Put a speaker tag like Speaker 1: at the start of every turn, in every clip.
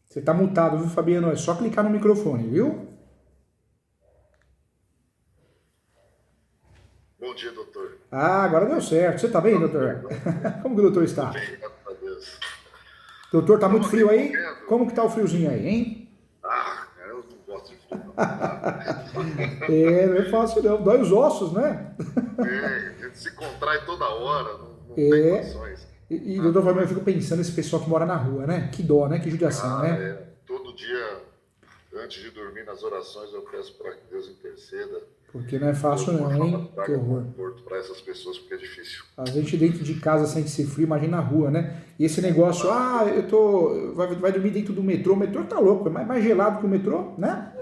Speaker 1: Você tá mutado, viu, Fabiano? É só clicar no microfone, viu?
Speaker 2: Bom dia, doutor.
Speaker 1: Ah, agora deu certo. Você tá bem, doutor? Como que o doutor
Speaker 2: Tudo
Speaker 1: está?
Speaker 2: bem, graças a Deus.
Speaker 1: Doutor, tá muito
Speaker 2: Estamos aqui
Speaker 1: frio aí?
Speaker 2: correndo.
Speaker 1: Como que tá o friozinho aí, hein?
Speaker 2: Cara, eu não gosto de frio, não.
Speaker 1: É, não é fácil não. Dói os ossos, né?
Speaker 2: A gente se contrai toda hora, não tem
Speaker 1: É.
Speaker 2: condições.
Speaker 1: E
Speaker 2: Tá
Speaker 1: doutor Fabiano, eu
Speaker 2: doido.
Speaker 1: fico pensando nesse pessoal que mora na rua, né? Que dó, né? Que judiação,
Speaker 2: Cara,
Speaker 1: né?
Speaker 2: todo dia, antes de dormir nas orações, eu peço para que Deus interceda
Speaker 1: Porque não é
Speaker 2: e de
Speaker 1: fácil
Speaker 2: alguma
Speaker 1: não,
Speaker 2: forma
Speaker 1: hein? Que
Speaker 2: traga
Speaker 1: horror.
Speaker 2: conforto para essas pessoas, porque é difícil.
Speaker 1: A gente dentro de casa sente esse frio, imagina na rua, né? E esse negócio,
Speaker 2: Ah,
Speaker 1: eu tô. Vai dormir dentro do metrô. O metrô tá louco, é mais gelado que o metrô, né?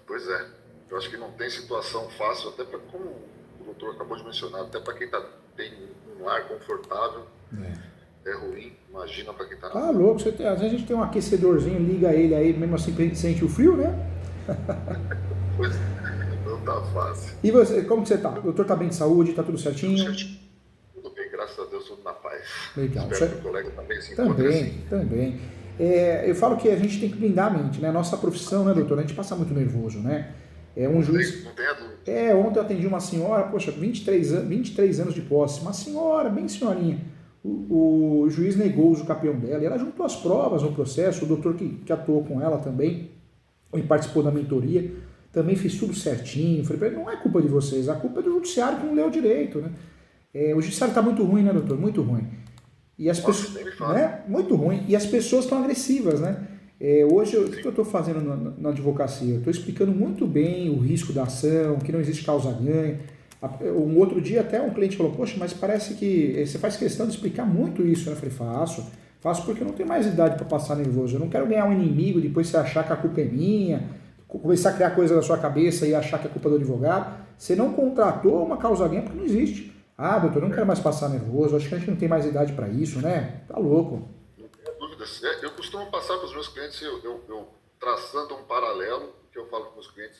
Speaker 2: pois é, eu acho que não tem situação fácil, até para, como o doutor acabou de mencionar, até para quem tem um lar confortável,
Speaker 1: É.
Speaker 2: é ruim, imagina para quem está na
Speaker 1: Tá
Speaker 2: rua.
Speaker 1: louco, às vezes a gente tem um aquecedorzinho, liga ele aí, mesmo assim sente o frio, né?
Speaker 2: Pois não tá fácil.
Speaker 1: E você, como que você tá? O doutor tá bem de saúde, tá tudo
Speaker 2: Tudo
Speaker 1: certinho?
Speaker 2: certinho. Tudo bem, graças a Deus, tudo na paz.
Speaker 1: Legal.
Speaker 2: Espero que o colega também se encontre assim.
Speaker 1: Também. É, eu falo que a gente tem que blindar a mente, né? Nossa profissão, né, doutor? A gente passa muito nervoso, né? É um juiz.
Speaker 2: Não tem a dúvida.
Speaker 1: Ontem eu atendi uma senhora, poxa, 23 anos de posse, uma senhora, bem senhorinha. O juiz negou o uso capião dela, e ela juntou as provas no processo, o doutor que atuou com ela também, e participou da mentoria, também fez tudo certinho. Falei pra ele, não é culpa de vocês, a culpa é do judiciário que não leu direito, né? É, o judiciário está muito ruim, né, doutor? Muito ruim. E as
Speaker 2: Nossa,
Speaker 1: pessoas,
Speaker 2: nem me fale.
Speaker 1: né? Muito ruim. E as pessoas estão agressivas, né? É, hoje, o que
Speaker 2: Sim,
Speaker 1: eu estou fazendo na advocacia? Eu estou explicando muito bem o risco da ação, que não existe causa-ganho. Um outro dia até um cliente falou, poxa, mas parece que você faz questão de explicar muito isso. Eu falei, faço porque eu não tenho mais idade para passar nervoso. Eu não quero ganhar um inimigo, depois você achar que a culpa é minha, começar a criar coisa na sua cabeça e achar que é culpa do advogado. Você não contratou uma causa-ganho porque não existe. Ah, doutor, eu não quero mais passar nervoso, acho que a gente não tem mais idade para isso, né? Tá louco.
Speaker 2: não tenho dúvida. Eu costumo passar para os meus clientes, traçando um paralelo, o que eu falo para os meus clientes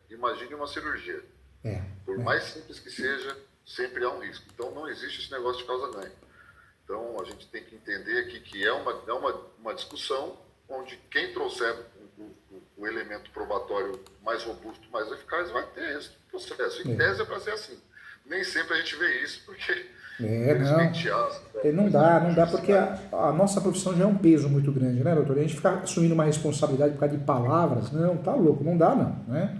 Speaker 2: imagine uma cirurgia.
Speaker 1: É,
Speaker 2: Por mais simples que seja, sempre há um risco. Então não existe esse negócio de causa-ganho. Então a gente tem que entender aqui que uma discussão onde quem trouxer o elemento probatório mais robusto, mais eficaz, vai ter esse processo. Em tese é para ser assim. Nem sempre a gente vê isso, porque
Speaker 1: não.
Speaker 2: infelizmente há
Speaker 1: Não
Speaker 2: situações
Speaker 1: dá,
Speaker 2: no
Speaker 1: não dá porque
Speaker 2: judiciário.
Speaker 1: a nossa profissão já é um peso muito grande, né, doutor? A gente ficar assumindo uma responsabilidade por causa de palavras, não, tá louco, não dá não, né?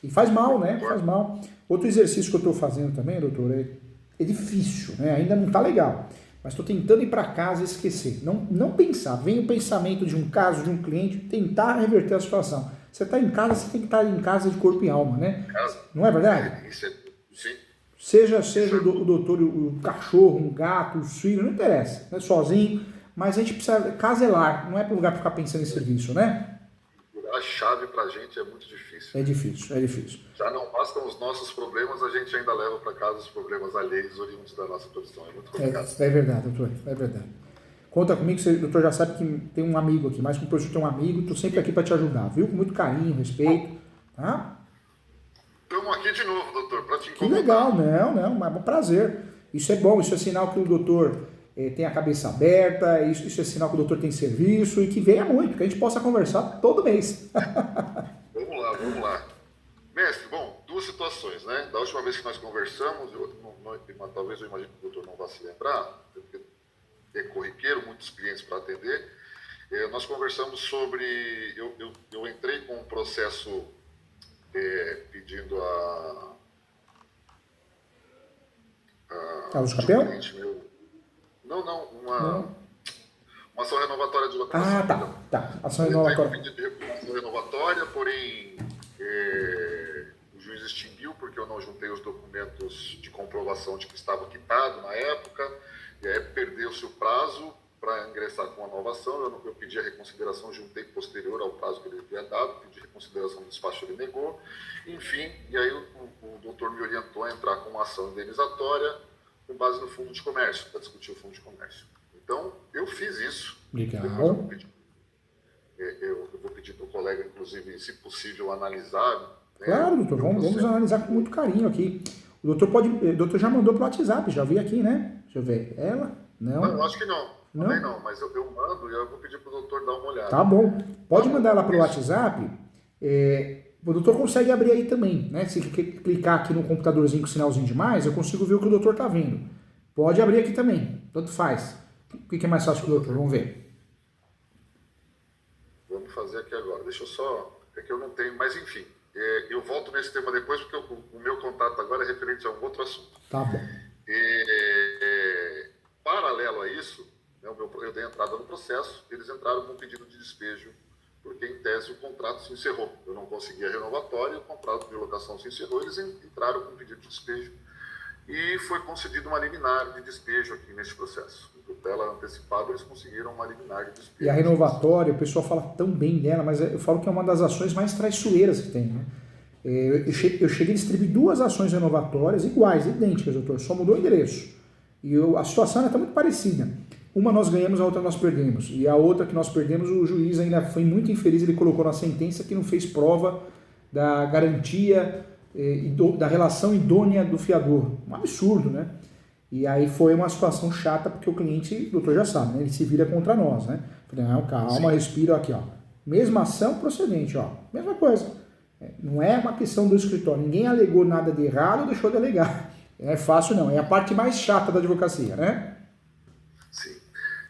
Speaker 1: E faz mal,
Speaker 2: Eu
Speaker 1: né? Faz
Speaker 2: concordo.
Speaker 1: mal. Outro exercício que eu estou fazendo também, doutor, é difícil, né? Ainda não tá legal. Mas estou tentando ir para casa e esquecer. Não pensar. Vem o pensamento de um caso, de um cliente, tentar reverter a situação. Você está em casa, você tem que estar em casa de corpo e alma, né?
Speaker 2: Caso,
Speaker 1: Não é verdade?
Speaker 2: isso é, sim,
Speaker 1: Seja
Speaker 2: isso é
Speaker 1: o doutor, o cachorro, um gato, o filho, não interessa, né? Sozinho, mas a gente precisa caselar, não é para lugar para ficar pensando em serviço, né?
Speaker 2: a chave para a gente é muito difícil.
Speaker 1: É difícil, é difícil.
Speaker 2: Já não bastam os nossos problemas, a gente ainda leva para casa os problemas alheios oriundos da nossa profissão. É muito complicado.
Speaker 1: É verdade, doutor, é verdade. Conta comigo, o doutor já sabe que tem um amigo aqui, mais que um professor tem um amigo, estou sempre aqui para te ajudar, viu? Com muito carinho, respeito, tá?
Speaker 2: Estamos aqui de novo, doutor, para te
Speaker 1: Que legal,
Speaker 2: incomodar.
Speaker 1: não, é um prazer. Isso é bom, isso é sinal que o doutor tem a cabeça aberta, isso é sinal que o doutor tem serviço e que venha muito, que a gente possa conversar todo mês.
Speaker 2: Vamos lá, vamos lá. Mestre, bom, duas situações, né? Da última vez que nós conversamos, talvez eu imagino que o doutor não vá se lembrar, porque é corriqueiro, muitos clientes para atender. Nós conversamos sobre. Eu entrei com um processo pedindo
Speaker 1: Carlos
Speaker 2: de um
Speaker 1: Chapéu?
Speaker 2: cliente meu. Não,
Speaker 1: Não.
Speaker 2: uma ação renovatória de
Speaker 1: Ah,
Speaker 2: localização, perdão.
Speaker 1: tá. Ação
Speaker 2: Eu entrei com
Speaker 1: renovatória.
Speaker 2: pedido de recuperação renovatória, porém o juiz extinguiu porque eu não juntei os documentos de comprovação de que estava quitado na época, e aí perdeu-se o prazo para ingressar com a nova ação. Eu pedi a reconsideração, juntei posterior ao prazo que ele havia dado, pedi reconsideração do despacho, ele negou. Enfim, e aí o doutor me orientou a entrar com uma ação indenizatória com base no fundo de comércio, para discutir o fundo de comércio. Então, eu fiz isso. Depois
Speaker 1: Legal.
Speaker 2: eu vou pedir para o colega, inclusive, se possível, analisar, né,
Speaker 1: Claro,
Speaker 2: o
Speaker 1: doutor,
Speaker 2: meu
Speaker 1: vamos
Speaker 2: processo.
Speaker 1: analisar com muito carinho aqui. O doutor já mandou pro WhatsApp, já vi aqui, né? Deixa eu ver. Ela? Não?
Speaker 2: Não, eu acho que não.
Speaker 1: Não?
Speaker 2: Também não, mas eu mando e eu vou pedir para o doutor dar uma olhada.
Speaker 1: Tá bom. Pode
Speaker 2: Tá
Speaker 1: mandar lá
Speaker 2: bom,
Speaker 1: pelo
Speaker 2: isso.
Speaker 1: WhatsApp. O doutor consegue abrir aí também, né? Se clicar aqui no computadorzinho com sinalzinho de mais, eu consigo ver o que o doutor tá vendo. Pode abrir aqui também, tanto faz. O que é mais fácil para o doutor? Vamos ver.
Speaker 2: Vamos fazer aqui agora. Deixa eu só... É que eu não tenho... Mas, enfim, eu volto nesse tema depois, porque o meu contato agora é referente a um outro assunto.
Speaker 1: Tá bom.
Speaker 2: Paralelo a isso, né, eu dei entrada no processo, eles entraram com um pedido de despejo, porque, em tese, o contrato se encerrou. Eu não conseguia renovatório, o contrato de locação se encerrou, eles entraram com um pedido de despejo e foi concedido uma liminar de despejo aqui neste processo. Em tutela antecipada, eles conseguiram uma liminar de despejo.
Speaker 1: E a renovatória, o pessoal fala tão bem dela, mas eu falo que é uma das ações mais traiçoeiras que tem, né? Eu cheguei a distribuir 2 ações renovatórias iguais, idênticas, doutor, só mudou o endereço. E a situação está muito parecida. Uma nós ganhamos, a outra nós perdemos. E a outra que nós perdemos, o juiz ainda foi muito infeliz, ele colocou na sentença que não fez prova da garantia da relação idônea do fiador. Um absurdo, né? E aí foi uma situação chata, porque o cliente, o doutor já sabe, né? Ele se vira contra nós, né? Falei, não, calma, respira aqui, ó. Mesma ação procedente, ó. Mesma coisa. Não é uma questão do escritório. Ninguém alegou nada de errado ou deixou de alegar. Não é fácil, não. É a parte mais chata da advocacia, né?
Speaker 2: Sim.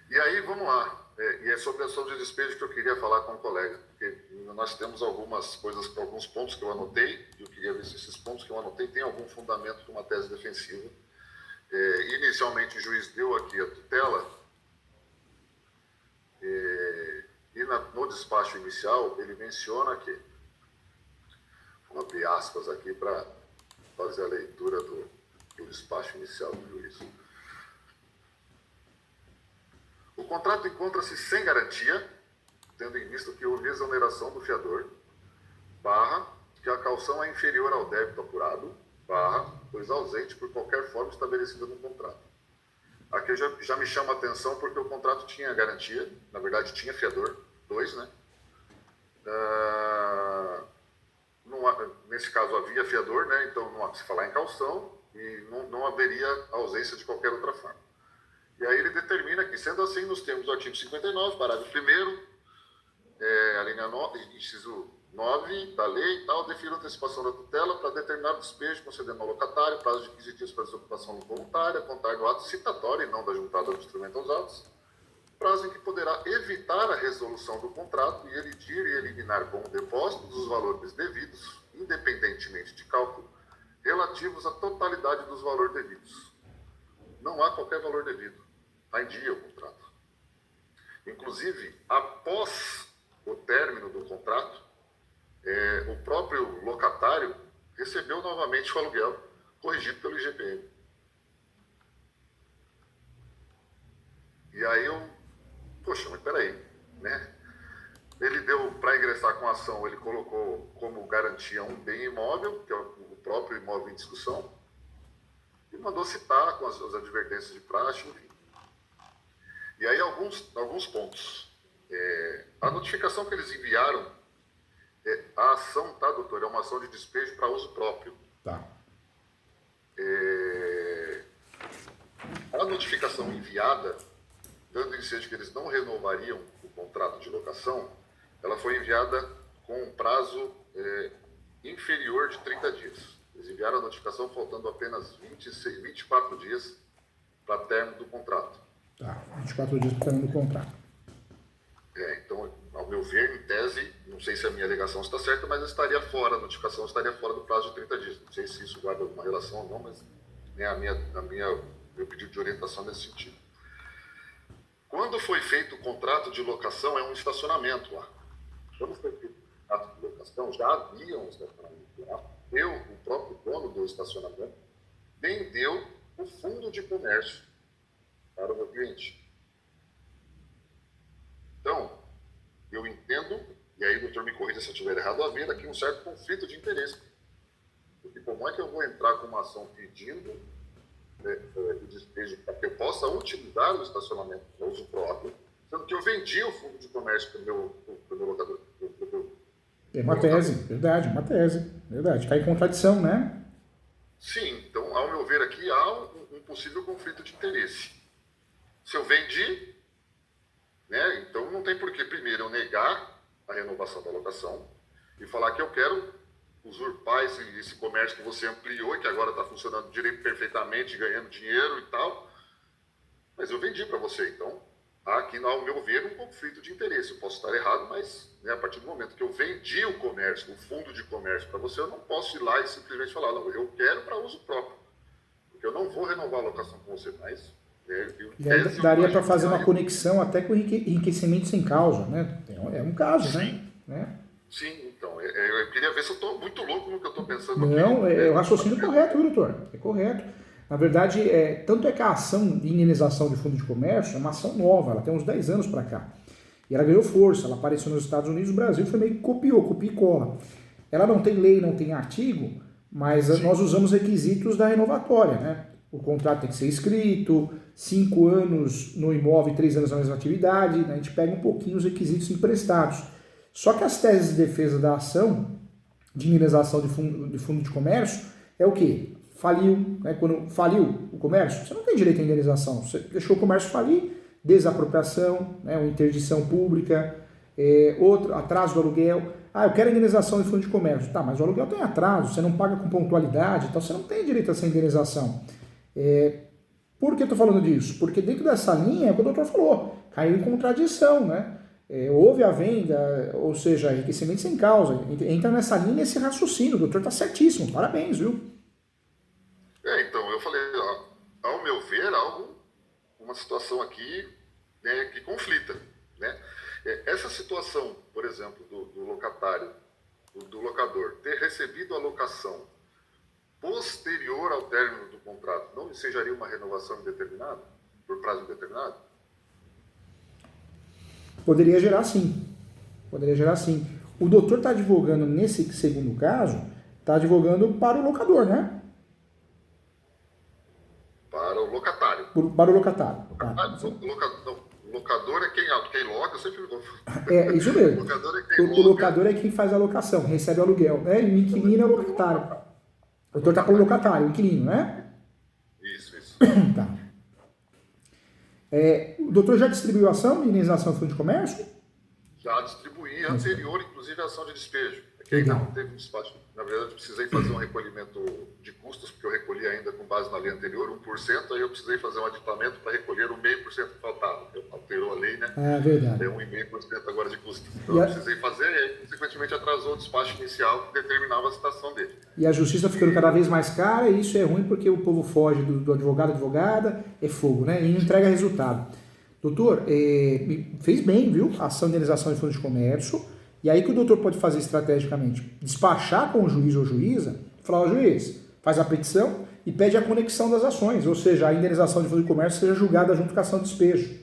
Speaker 2: E aí, vamos lá. E é sobre a ação de despejo que eu queria falar com o colega. Porque nós temos algumas coisas, alguns pontos que eu anotei, e eu queria ver se esses pontos que eu anotei têm algum fundamento para uma tese defensiva. Inicialmente, o juiz deu aqui a tutela, e no despacho inicial, ele menciona que, vou abrir aspas aqui para fazer a leitura do despacho inicial do juiz. O contrato encontra-se sem garantia, tendo em vista que houve exoneração do fiador, que a caução é inferior ao débito apurado, pois ausente por qualquer forma estabelecida no contrato. Aqui já me chama a atenção porque o contrato tinha garantia, na verdade tinha fiador, 2, né? Nesse caso havia fiador, né? Então não há que se falar em caução e não haveria ausência de qualquer outra forma. E aí ele determina que, sendo assim, nos termos do artigo 59, parágrafo 1º, a linha 9, inciso 9 da lei e tal, define a antecipação da tutela para determinar o despejo, concedendo ao locatário prazo de 15 dias para desocupação voluntária, contar do ato citatório e não da juntada do instrumento aos autos, prazo em que poderá evitar a resolução do contrato e elidir e eliminar com o depósito dos valores devidos, independentemente de cálculo, relativos à totalidade dos valores devidos. Não há qualquer valor devido. Está em dia o contrato. Inclusive, após o término do contrato, o próprio locatário recebeu novamente o aluguel, corrigido pelo IGPM. E aí poxa, mas peraí, né? Ele deu, para ingressar com a ação, ele colocou como garantia um bem imóvel, que é o próprio imóvel em discussão, e mandou citar com as advertências de praxe, enfim. E aí alguns pontos. A notificação que eles enviaram, a ação, tá, doutor? É uma ação de despejo para uso próprio.
Speaker 1: Tá.
Speaker 2: A notificação enviada, dando em seja que eles não renovariam o contrato de locação, ela foi enviada com um prazo inferior de 30 dias. Eles enviaram a notificação faltando apenas 24 dias para término do contrato.
Speaker 1: Tá, 24 dias para término do contrato.
Speaker 2: Então, ao meu ver, em tese, não sei se a minha alegação está certa, mas a notificação estaria fora do prazo de 30 dias. Não sei se isso guarda alguma relação ou não, mas meu pedido de orientação nesse sentido. Quando foi feito o contrato de locação, é um estacionamento lá. Quando foi feito o contrato de locação, já havia um estacionamento lá. O próprio dono do estacionamento, vendeu o fundo de comércio para o meu cliente. Então, eu entendo, e aí o doutor me corrija se eu estiver errado, haver aqui um certo conflito de interesse. Porque como é que eu vou entrar com uma ação pedindo o despejo para que eu possa utilizar o estacionamento para uso próprio, sendo que eu vendi o fundo de comércio para o meu locador?
Speaker 1: É uma tese, verdade, uma tese. Verdade, está em contradição, né?
Speaker 2: Sim, então, ao meu ver aqui, há um possível conflito de interesse. Se eu vendi, né, então não tem por que primeiro eu negar a renovação da locação e falar que eu quero usurpar esse comércio que você ampliou e que agora está funcionando direito perfeitamente, ganhando dinheiro e tal, mas eu vendi para você, então há aqui, ao meu ver, um conflito de interesse. Eu posso estar errado, mas né, a partir do momento que eu vendi o comércio, o fundo de comércio para você, eu não posso ir lá e simplesmente falar, não, eu quero para uso próprio, porque eu não vou renovar a locação com você, mas...
Speaker 1: E aí daria para fazer uma conexão até com enriquecimento sem causa, né? É um caso,
Speaker 2: sim,
Speaker 1: né?
Speaker 2: Sim, então, eu queria ver se eu estou muito louco no que eu estou pensando
Speaker 1: não,
Speaker 2: aqui.
Speaker 1: É o raciocínio correto, viu, doutor? É correto. Na verdade, tanto é que a ação de indenização de fundo de comércio é uma ação nova, ela tem uns 10 anos para cá. E ela ganhou força, ela apareceu nos Estados Unidos, o Brasil foi meio que copiou, copia e cola. Ela não tem lei, não tem artigo, mas nós usamos requisitos da renovatória, né? O contrato tem que ser escrito, 5 anos no imóvel e 3 anos na mesma atividade, né? A gente pega um pouquinho os requisitos emprestados. Só que as teses de defesa da ação de indenização de fundo de comércio é o quê? Faliu, né? Quando faliu o comércio, você não tem direito à indenização. Você deixou o comércio falir, desapropriação, né? Uma interdição pública, outro, atraso do aluguel. Ah, eu quero indenização de fundo de comércio. Tá, mas o aluguel tem atraso, você não paga com pontualidade, então você não tem direito a essa indenização. Por que eu estou falando disso? Porque dentro dessa linha, é o que o doutor falou, caiu em contradição, né? Houve a venda, ou seja, enriquecimento sem causa. Entra nessa linha esse raciocínio. O doutor está certíssimo. Parabéns, viu?
Speaker 2: Então, eu falei, ao meu ver, uma situação aqui, né, que conflita, né? Essa situação, por exemplo, do locatário, do locador, ter recebido a locação posterior ao término do contrato, não ensejaria uma renovação indeterminada, por prazo indeterminado?
Speaker 1: Poderia gerar sim. Poderia gerar sim. O doutor está advogando, nesse segundo caso, está advogando para o locador, né?
Speaker 2: Para o locatário.
Speaker 1: Para o locatário.
Speaker 2: O locador é quem loca, eu sempre vou.
Speaker 1: Isso mesmo.
Speaker 2: O
Speaker 1: locador é quem faz a locação, recebe o aluguel, né? E o inquilino é o locatário. O doutor está para o locatário, o inquilino, né?
Speaker 2: Isso.
Speaker 1: Tá. O doutor já distribuiu a ação de indenização de fundo de comércio?
Speaker 2: Já distribuí anterior, inclusive, a ação de despejo. Que ainda não teve um despacho. Na verdade, eu precisei fazer um recolhimento de custos, porque eu recolhi ainda com base na lei anterior, 1%, aí eu precisei fazer um aditamento para recolher o 0,5% que faltava. Alterou a lei, né?
Speaker 1: Verdade.
Speaker 2: É 1,5% agora de custo. Então eu precisei fazer, e aí, consequentemente, atrasou o despacho inicial que determinava a citação dele.
Speaker 1: E a justiça ficando cada vez mais cara, e isso é ruim porque o povo foge do advogado, advogada, é fogo, né? E não entrega resultado. Doutor, fez bem, viu? A ação de indenização de fundo de comércio. E aí que o doutor pode fazer estrategicamente? Despachar com o juiz ou juíza, falar, juiz, faz a petição e pede a conexão das ações, ou seja, a indenização de fundo de comércio seja julgada junto com a ação de despejo.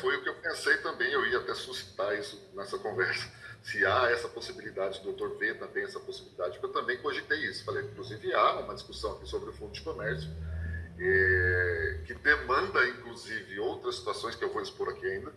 Speaker 2: Foi o que eu pensei também, eu ia até suscitar isso nessa conversa. Se há essa possibilidade, o doutor vê também essa possibilidade, porque eu também cogitei isso. Falei, inclusive, há uma discussão aqui sobre o fundo de comércio, que demanda, inclusive, outras situações que eu vou expor aqui ainda,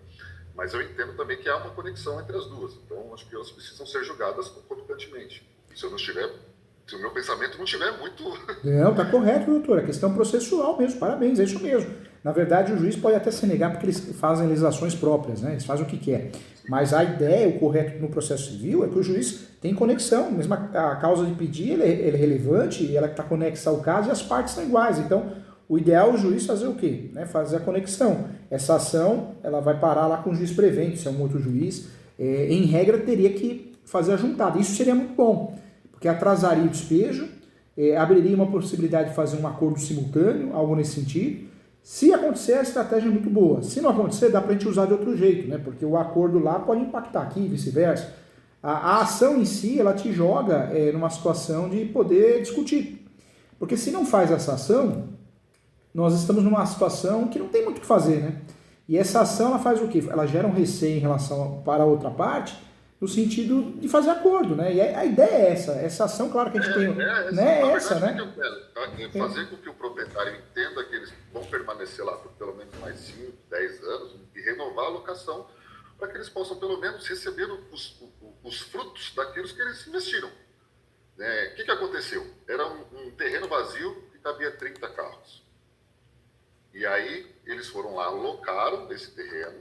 Speaker 2: mas eu entendo também que há uma conexão entre as duas. Então, acho que elas precisam ser julgadas concomitantemente. Se o meu pensamento não estiver muito...
Speaker 1: Não, está correto, doutor. É questão processual mesmo. Parabéns, é isso mesmo. Na verdade, o juiz pode até se negar porque eles fazem legislações próprias, né? Eles fazem o que quer. Mas a ideia, o correto no processo civil é que o juiz tem conexão. Mesmo a causa de pedir é relevante e ela está conexa ao caso e as partes são iguais. Então, o ideal é o juiz fazer o quê? Fazer a conexão. Essa ação ela vai parar lá com o juiz prevento, se é um outro juiz. Em regra, teria que fazer a juntada. Isso seria muito bom, porque atrasaria o despejo, abriria uma possibilidade de fazer um acordo simultâneo, algo nesse sentido. Se acontecer, a estratégia é muito boa. Se não acontecer, dá para a gente usar de outro jeito, né? Porque o acordo lá pode impactar aqui e vice-versa. A ação em si, ela te joga numa situação de poder discutir. Porque se não faz essa ação, nós estamos numa situação que não tem muito o que fazer, né? E essa ação, ela faz o quê? Ela gera um receio em relação para a outra parte, no sentido de fazer acordo, né? E a ideia é essa ação, claro que a gente tem...
Speaker 2: essa, né? Que eu quero fazer com que o proprietário entenda que eles vão permanecer lá por pelo menos mais 5, 10 anos e renovar a locação para que eles possam pelo menos receber os frutos daquilo que eles investiram. O que aconteceu? Era um terreno vazio e cabia 30 carros. E aí eles foram lá, alocaram esse terreno,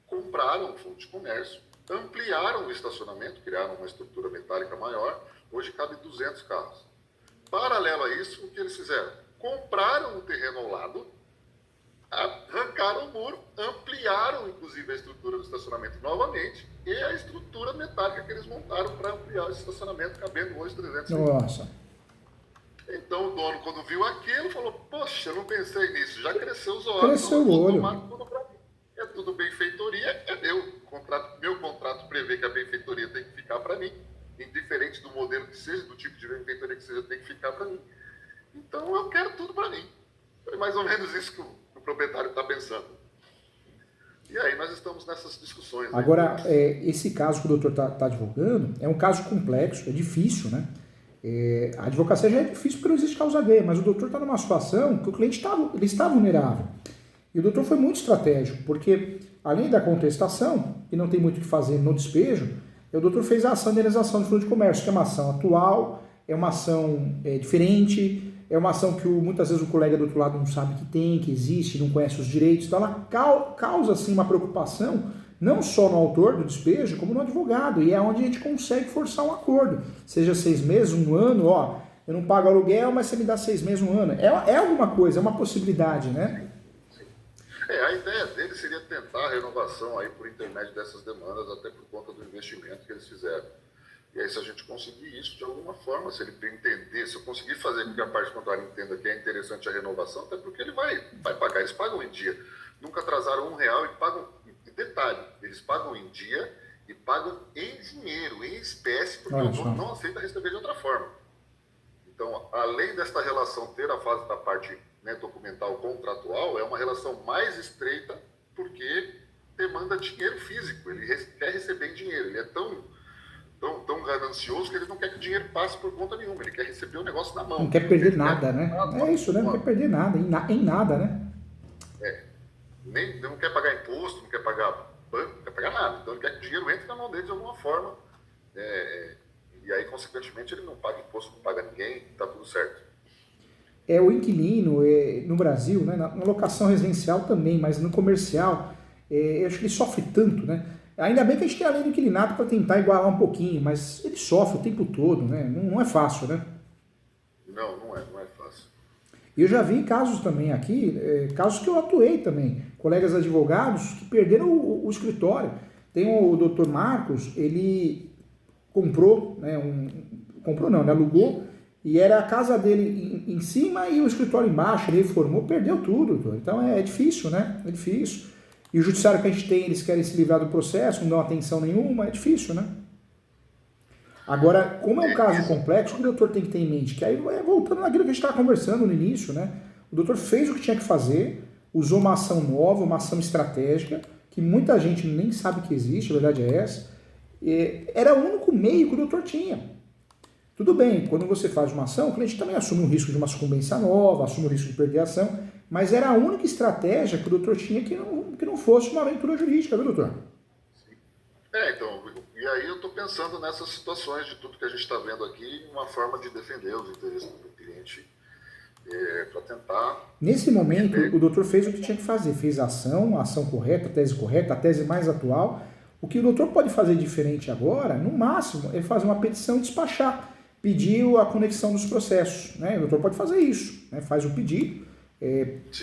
Speaker 2: compraram um fundo de comércio, ampliaram o estacionamento, criaram uma estrutura metálica maior, hoje cabe 200 carros. Paralelo a isso, o que eles fizeram? Compraram o terreno ao lado, arrancaram o muro, ampliaram inclusive a estrutura do estacionamento novamente e a estrutura metálica que eles montaram para ampliar o estacionamento, cabendo hoje 300.
Speaker 1: Nossa.
Speaker 2: Então o dono, quando viu aquilo, falou: poxa, eu não pensei nisso, já cresceu os olhos,
Speaker 1: Cresceu o olho.
Speaker 2: tudo para mim. É tudo benfeitoria, é meu contrato prevê que a benfeitoria tem que ficar para mim, indiferente do modelo que seja, do tipo de benfeitoria que seja, tem que ficar para mim. Então eu quero tudo para mim. É mais ou menos isso que o proprietário está pensando. E aí nós estamos nessas discussões.
Speaker 1: Agora, esse caso que o doutor está advogando é um caso complexo, é difícil, né? A advocacia já é difícil porque não existe causa-ganha, mas o doutor está numa situação que o cliente está vulnerável. E o doutor foi muito estratégico, porque além da contestação, que não tem muito o que fazer no despejo, o doutor fez a ação de indenização do fundo de comércio, que é uma ação atual, é uma ação diferente, é uma ação que muitas vezes o colega do outro lado não sabe que tem, que existe, não conhece os direitos, então ela causa assim, uma preocupação, não só no autor do despejo, como no advogado, e é onde a gente consegue forçar um acordo, seja 6 meses, 1 ano, ó, eu não pago aluguel, mas você me dá 6 meses, 1 ano, é alguma coisa, é uma possibilidade, né?
Speaker 2: A ideia dele seria tentar a renovação aí por intermédio dessas demandas, até por conta do investimento que eles fizeram. E aí, se a gente conseguir isso de alguma forma, se ele entender, se eu conseguir fazer com que a parte contrária entenda que é interessante a renovação, até porque ele vai pagar, eles pagam em dia. Nunca atrasaram R$1 e pagam, e detalhe, eles pagam em dia e pagam em dinheiro, em espécie, porque o dono não aceita receber de outra forma. Então, além desta relação ter a fase da parte documental contratual, é uma relação mais estreita porque demanda dinheiro físico, ele quer receber em dinheiro, ele é tão ganancioso que ele não quer que o dinheiro passe por conta nenhuma, ele quer receber o negócio na mão.
Speaker 1: Não quer perder nada, né? É isso, né? Não quer perder nada, em nada, né?
Speaker 2: Não quer pagar imposto, não quer pagar banco, não quer pagar nada, então ele quer que o dinheiro entre na mão dele de alguma forma, e aí, consequentemente, ele não paga imposto, não paga ninguém, tá tudo certo.
Speaker 1: O inquilino, no Brasil, né, na locação residencial também, mas no comercial, eu acho que ele sofre tanto, né? Ainda bem que a gente tem a lei do inquilinato para tentar igualar um pouquinho, mas ele sofre o tempo todo, né? Não é fácil, né?
Speaker 2: Não é fácil.
Speaker 1: E eu já vi casos também aqui, casos que eu atuei também, colegas advogados que perderam o escritório. Tem o doutor Marcos, ele comprou, né, ele alugou, e era a casa dele em cima e o escritório embaixo, ele reformou, perdeu tudo. Então é difícil, né? É difícil. E o judiciário que a gente tem, eles querem se livrar do processo, não dão atenção nenhuma, é difícil, né? Agora, como é um caso complexo, o que o doutor tem que ter em mente? Que aí, voltando naquilo que a gente estava conversando no início, né? O doutor fez o que tinha que fazer, usou uma ação nova, uma ação estratégica, que muita gente nem sabe que existe, a verdade é essa. Era o único meio que o doutor tinha. Tudo bem, quando você faz uma ação, o cliente também assume o risco de uma sucumbência nova, assume o risco de perder a ação, mas era a única estratégia que o doutor tinha que não fosse uma aventura jurídica, viu, doutor?
Speaker 2: Sim. Então, e aí eu estou pensando nessas situações de tudo que a gente está vendo aqui, uma forma de defender os interesses do cliente, para tentar...
Speaker 1: Nesse momento, o doutor fez o que tinha que fazer, fez a ação correta, a tese mais atual. O que o doutor pode fazer diferente agora, no máximo, é fazer uma petição e despachar. Pediu a conexão dos processos, né? O doutor pode fazer isso, né? Faz o pedido,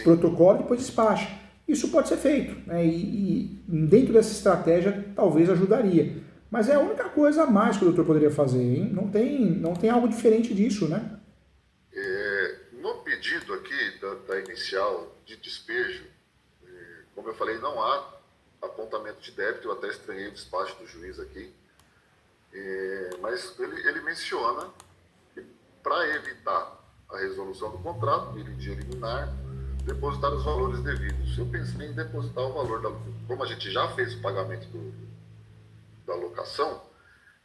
Speaker 1: protocolo e depois despacha. Isso pode ser feito, né? E dentro dessa estratégia talvez ajudaria. Mas é a única coisa a mais que o doutor poderia fazer, hein? Não tem algo diferente disso, né?
Speaker 2: No pedido aqui da inicial de despejo, como eu falei, não há apontamento de débito, eu até estranhei o despacho do juiz aqui. Mas ele menciona que, para evitar a resolução do contrato, ele de eliminar, depositar os valores devidos. Eu pensei em depositar o valor, como a gente já fez o pagamento da locação,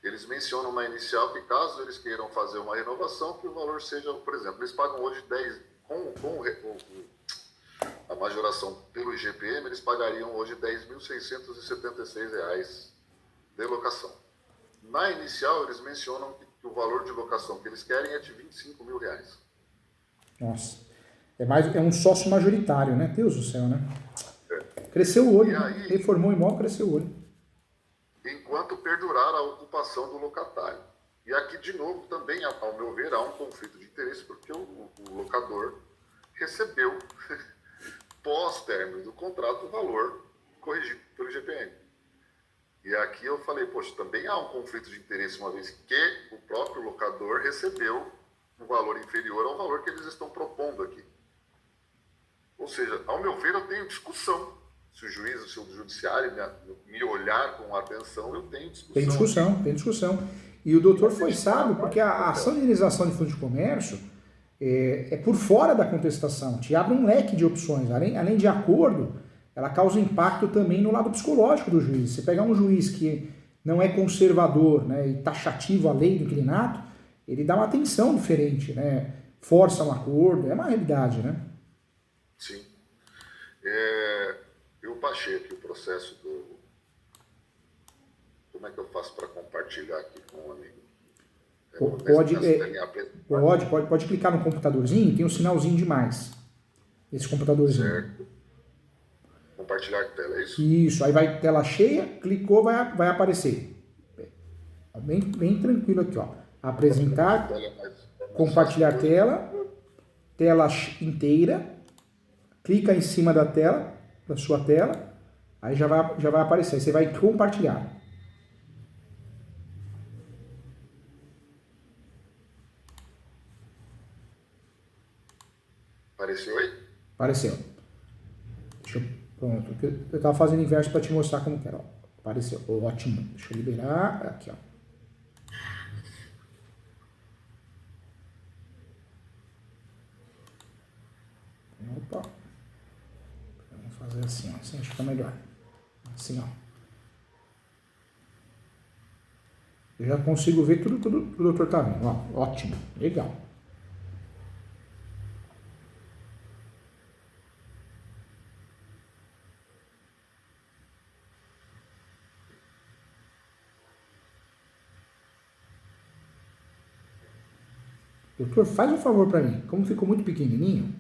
Speaker 2: eles mencionam na inicial que, caso eles queiram fazer uma renovação, que o valor seja, por exemplo, eles pagam hoje 10, com a majoração pelo IGPM, eles pagariam hoje R$10.676 de locação. Na inicial, eles mencionam que o valor de locação que eles querem é de R$25 mil.
Speaker 1: Nossa. É um sócio majoritário, né? Deus do céu, né? Cresceu o olho,
Speaker 2: E
Speaker 1: né?
Speaker 2: aí,
Speaker 1: Reformou o imóvel, cresceu o olho.
Speaker 2: enquanto perdurar a ocupação do locatário. E aqui, de novo, também, ao meu ver, há um conflito de interesse, porque o locador recebeu, pós-término do contrato, o valor corrigido pelo IGPM. E aqui eu falei, poxa, também há um conflito de interesse, uma vez que o próprio locador recebeu um valor inferior ao valor que eles estão propondo aqui. Ou seja, ao meu ver, eu tenho discussão. Se o juiz, se o judiciário me olhar com atenção, eu tenho discussão.
Speaker 1: Tem discussão, tem discussão. E o doutor foi sábio, porque a ação de indenização de fundo de comércio é por fora da contestação, te abre um leque de opções. Além de acordo, ela causa impacto também no lado psicológico do juiz. Se pegar um juiz que não é conservador, né, e taxativo à lei do inquilinato, ele dá uma atenção diferente, né, força um acordo, é uma realidade, né?
Speaker 2: Sim. Eu baixei aqui o processo do... Como é que eu faço para compartilhar aqui com um amigo?
Speaker 1: Pode clicar no computadorzinho, tem um sinalzinho de mais. Esse computadorzinho.
Speaker 2: Certo. Compartilhar a tela, é isso?
Speaker 1: Isso, aí vai tela cheia, clicou, vai aparecer. Bem tranquilo aqui, ó. Apresentar, compartilhar tela, tela inteira, clica em cima da tela, da sua tela, aí já vai aparecer, aí você vai compartilhar.
Speaker 2: Apareceu aí?
Speaker 1: Apareceu. Pronto. Eu estava fazendo inverso para te mostrar como que era. Ó. Apareceu. Ótimo. Deixa eu liberar. Aqui, ó. Opa. Vamos fazer assim, ó. Assim acho que fica melhor. Assim, ó. Eu já consigo ver tudo que o doutor tá vendo. Ó, ótimo. Legal. Doutor, faz um favor para mim. Como ficou muito pequenininho,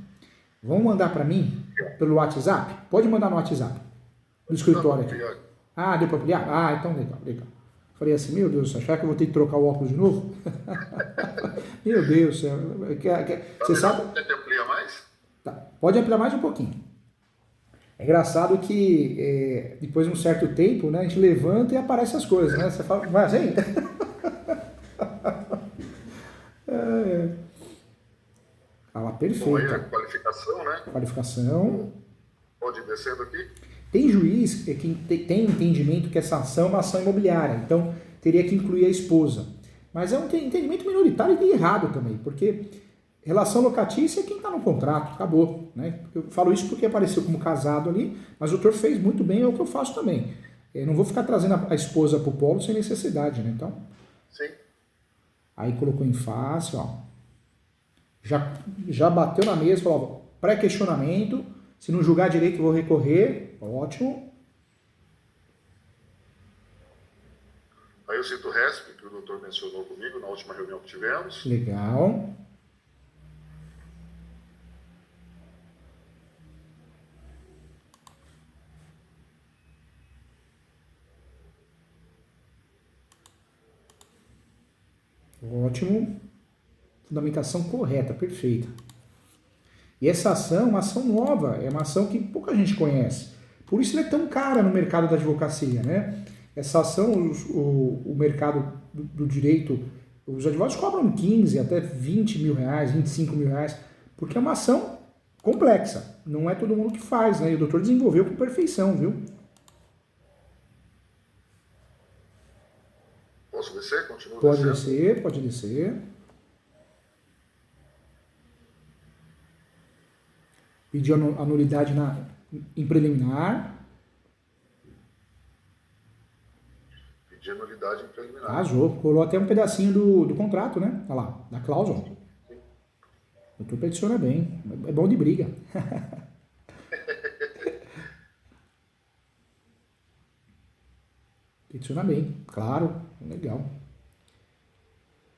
Speaker 1: vão mandar para mim pelo WhatsApp? Pode mandar no WhatsApp. Do escritório aqui. Ah, deu para ampliar? Ah, então legal. Falei assim, meu Deus, será que eu vou ter que trocar o óculos de novo? Meu Deus do céu. Você sabe?
Speaker 2: Quer que amplia mais?
Speaker 1: Tá. Pode ampliar mais um pouquinho. É engraçado que depois de um certo tempo, né, a gente levanta e aparecem as coisas, né? Você fala, mas hein? Fala perfeito.
Speaker 2: Bom, aí a qualificação, né?
Speaker 1: Qualificação.
Speaker 2: Pode ir descendo aqui.
Speaker 1: Tem juiz que tem entendimento que essa ação é uma ação imobiliária, então teria que incluir a esposa. Mas é um entendimento minoritário e errado também, porque relação locatícia é quem está no contrato, acabou. Né? Eu falo isso porque apareceu como casado ali, mas o doutor fez muito bem, é o que eu faço também. Eu não vou ficar trazendo a esposa para o polo sem necessidade, né? Então,
Speaker 2: sim.
Speaker 1: Aí colocou em face, ó. Já bateu na mesa, falou, pré-questionamento, se não julgar direito vou recorrer, ótimo.
Speaker 2: Aí eu cito o RESP, que o doutor mencionou comigo na última reunião que tivemos.
Speaker 1: Legal. Ótimo. Fundamentação correta, perfeita. E essa ação é uma ação nova, é uma ação que pouca gente conhece. Por isso ela é tão cara no mercado da advocacia, né? Essa ação, o mercado do direito, os advogados cobram 15 até 20 mil reais, 25 mil reais, porque é uma ação complexa. Não é todo mundo que faz, né? E o doutor desenvolveu com perfeição, viu?
Speaker 2: Posso descer? Continua
Speaker 1: Pode
Speaker 2: descendo?
Speaker 1: descer, pode descer. Pediu a nulidade em preliminar.
Speaker 2: Pedi a nulidade em preliminar.
Speaker 1: Arrasou. Colou até um pedacinho do contrato, né? Olha lá, da cláusula. O doutor peticiona bem. É bom de briga. Peticiona bem, claro. Legal.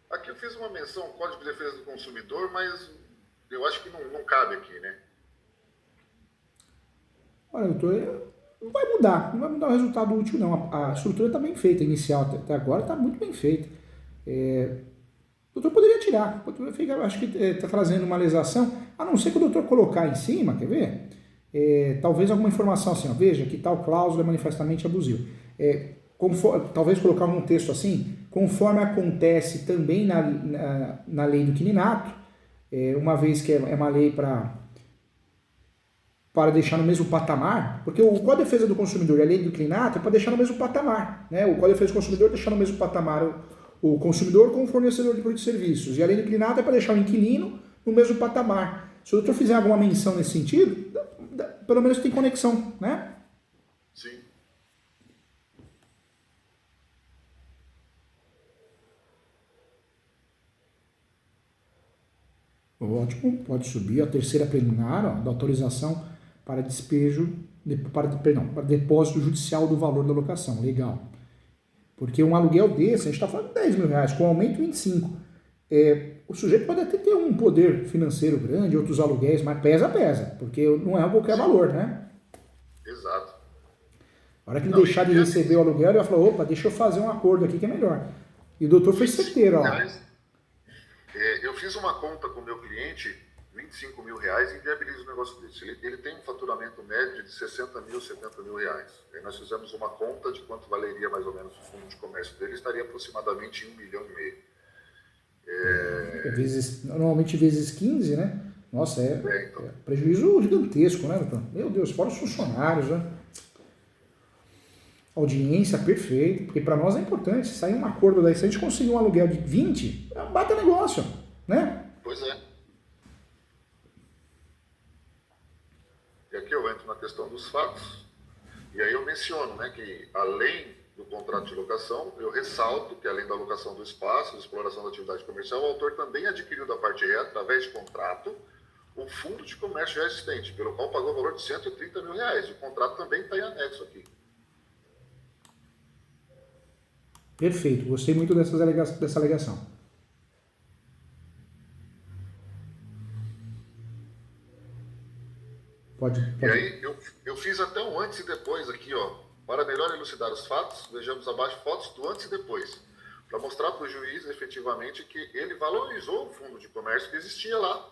Speaker 2: Aqui eu fiz uma menção ao Código de Defesa do Consumidor, mas eu acho que não cabe aqui, né?
Speaker 1: Olha, doutor, não vai mudar, não vai mudar o resultado útil, não. A estrutura está bem feita, inicial até agora está muito bem feita. O doutor poderia tirar, acho que está trazendo uma lesação, a não ser que o doutor colocar em cima, quer ver? Talvez alguma informação assim, ó, veja que tal cláusula é manifestamente abusiva. Talvez colocar um texto assim, conforme acontece também na lei do quininato, uma vez que é uma lei para deixar no mesmo patamar, porque o Código de Defesa do Consumidor e a lei do quininato é para deixar no mesmo patamar, né? O Código de Defesa do Consumidor deixar no mesmo patamar o consumidor com o fornecedor de produtos e serviços, e a lei do quininato é para deixar o inquilino no mesmo patamar. Se o doutor fizer alguma menção nesse sentido, pelo menos tem conexão, né?
Speaker 2: Sim.
Speaker 1: Ótimo, pode subir a terceira preliminar, ó, da autorização para despejo, para depósito judicial do valor da locação. Legal. Porque um aluguel desse, a gente está falando de 10 mil reais, com aumento 25. O sujeito pode até ter um poder financeiro grande, outros aluguéis, mas pesa, porque não é qualquer valor, né?
Speaker 2: Exato.
Speaker 1: A hora que ele deixar de receber o aluguel, ele vai falar, opa, deixa eu fazer um acordo aqui que é melhor. E o doutor foi certeiro, ó.
Speaker 2: Eu fiz uma conta com o meu cliente, 25 mil reais, e inviabilizo o negócio desse. Ele tem um faturamento médio de 60 mil, 70 mil reais. Aí nós fizemos uma conta de quanto valeria mais ou menos o fundo de comércio dele, estaria aproximadamente em 1,5 milhão.
Speaker 1: Normalmente vezes 15, né? Nossa, então. Prejuízo gigantesco, né, doutor? Meu Deus, fora os funcionários, né? Audiência perfeita, porque para nós é importante. Se sair um acordo daí, se a gente conseguir um aluguel de 20, é um baita negócio, né?
Speaker 2: Pois é. E aqui eu entro na questão dos fatos, e aí eu menciono, né, que além do contrato de locação, eu ressalto que além da locação do espaço, da exploração da atividade comercial, o autor também adquiriu da parte ré, através de contrato, o fundo de comércio já existente, pelo qual pagou o valor de 130 mil reais. O contrato também está em anexo aqui.
Speaker 1: Perfeito, gostei muito dessa alegação. Pode.
Speaker 2: E aí eu fiz até um antes e depois aqui, ó. Para melhor elucidar os fatos, vejamos abaixo fotos do antes e depois, para mostrar para o juiz efetivamente que ele valorizou o fundo de comércio que existia lá.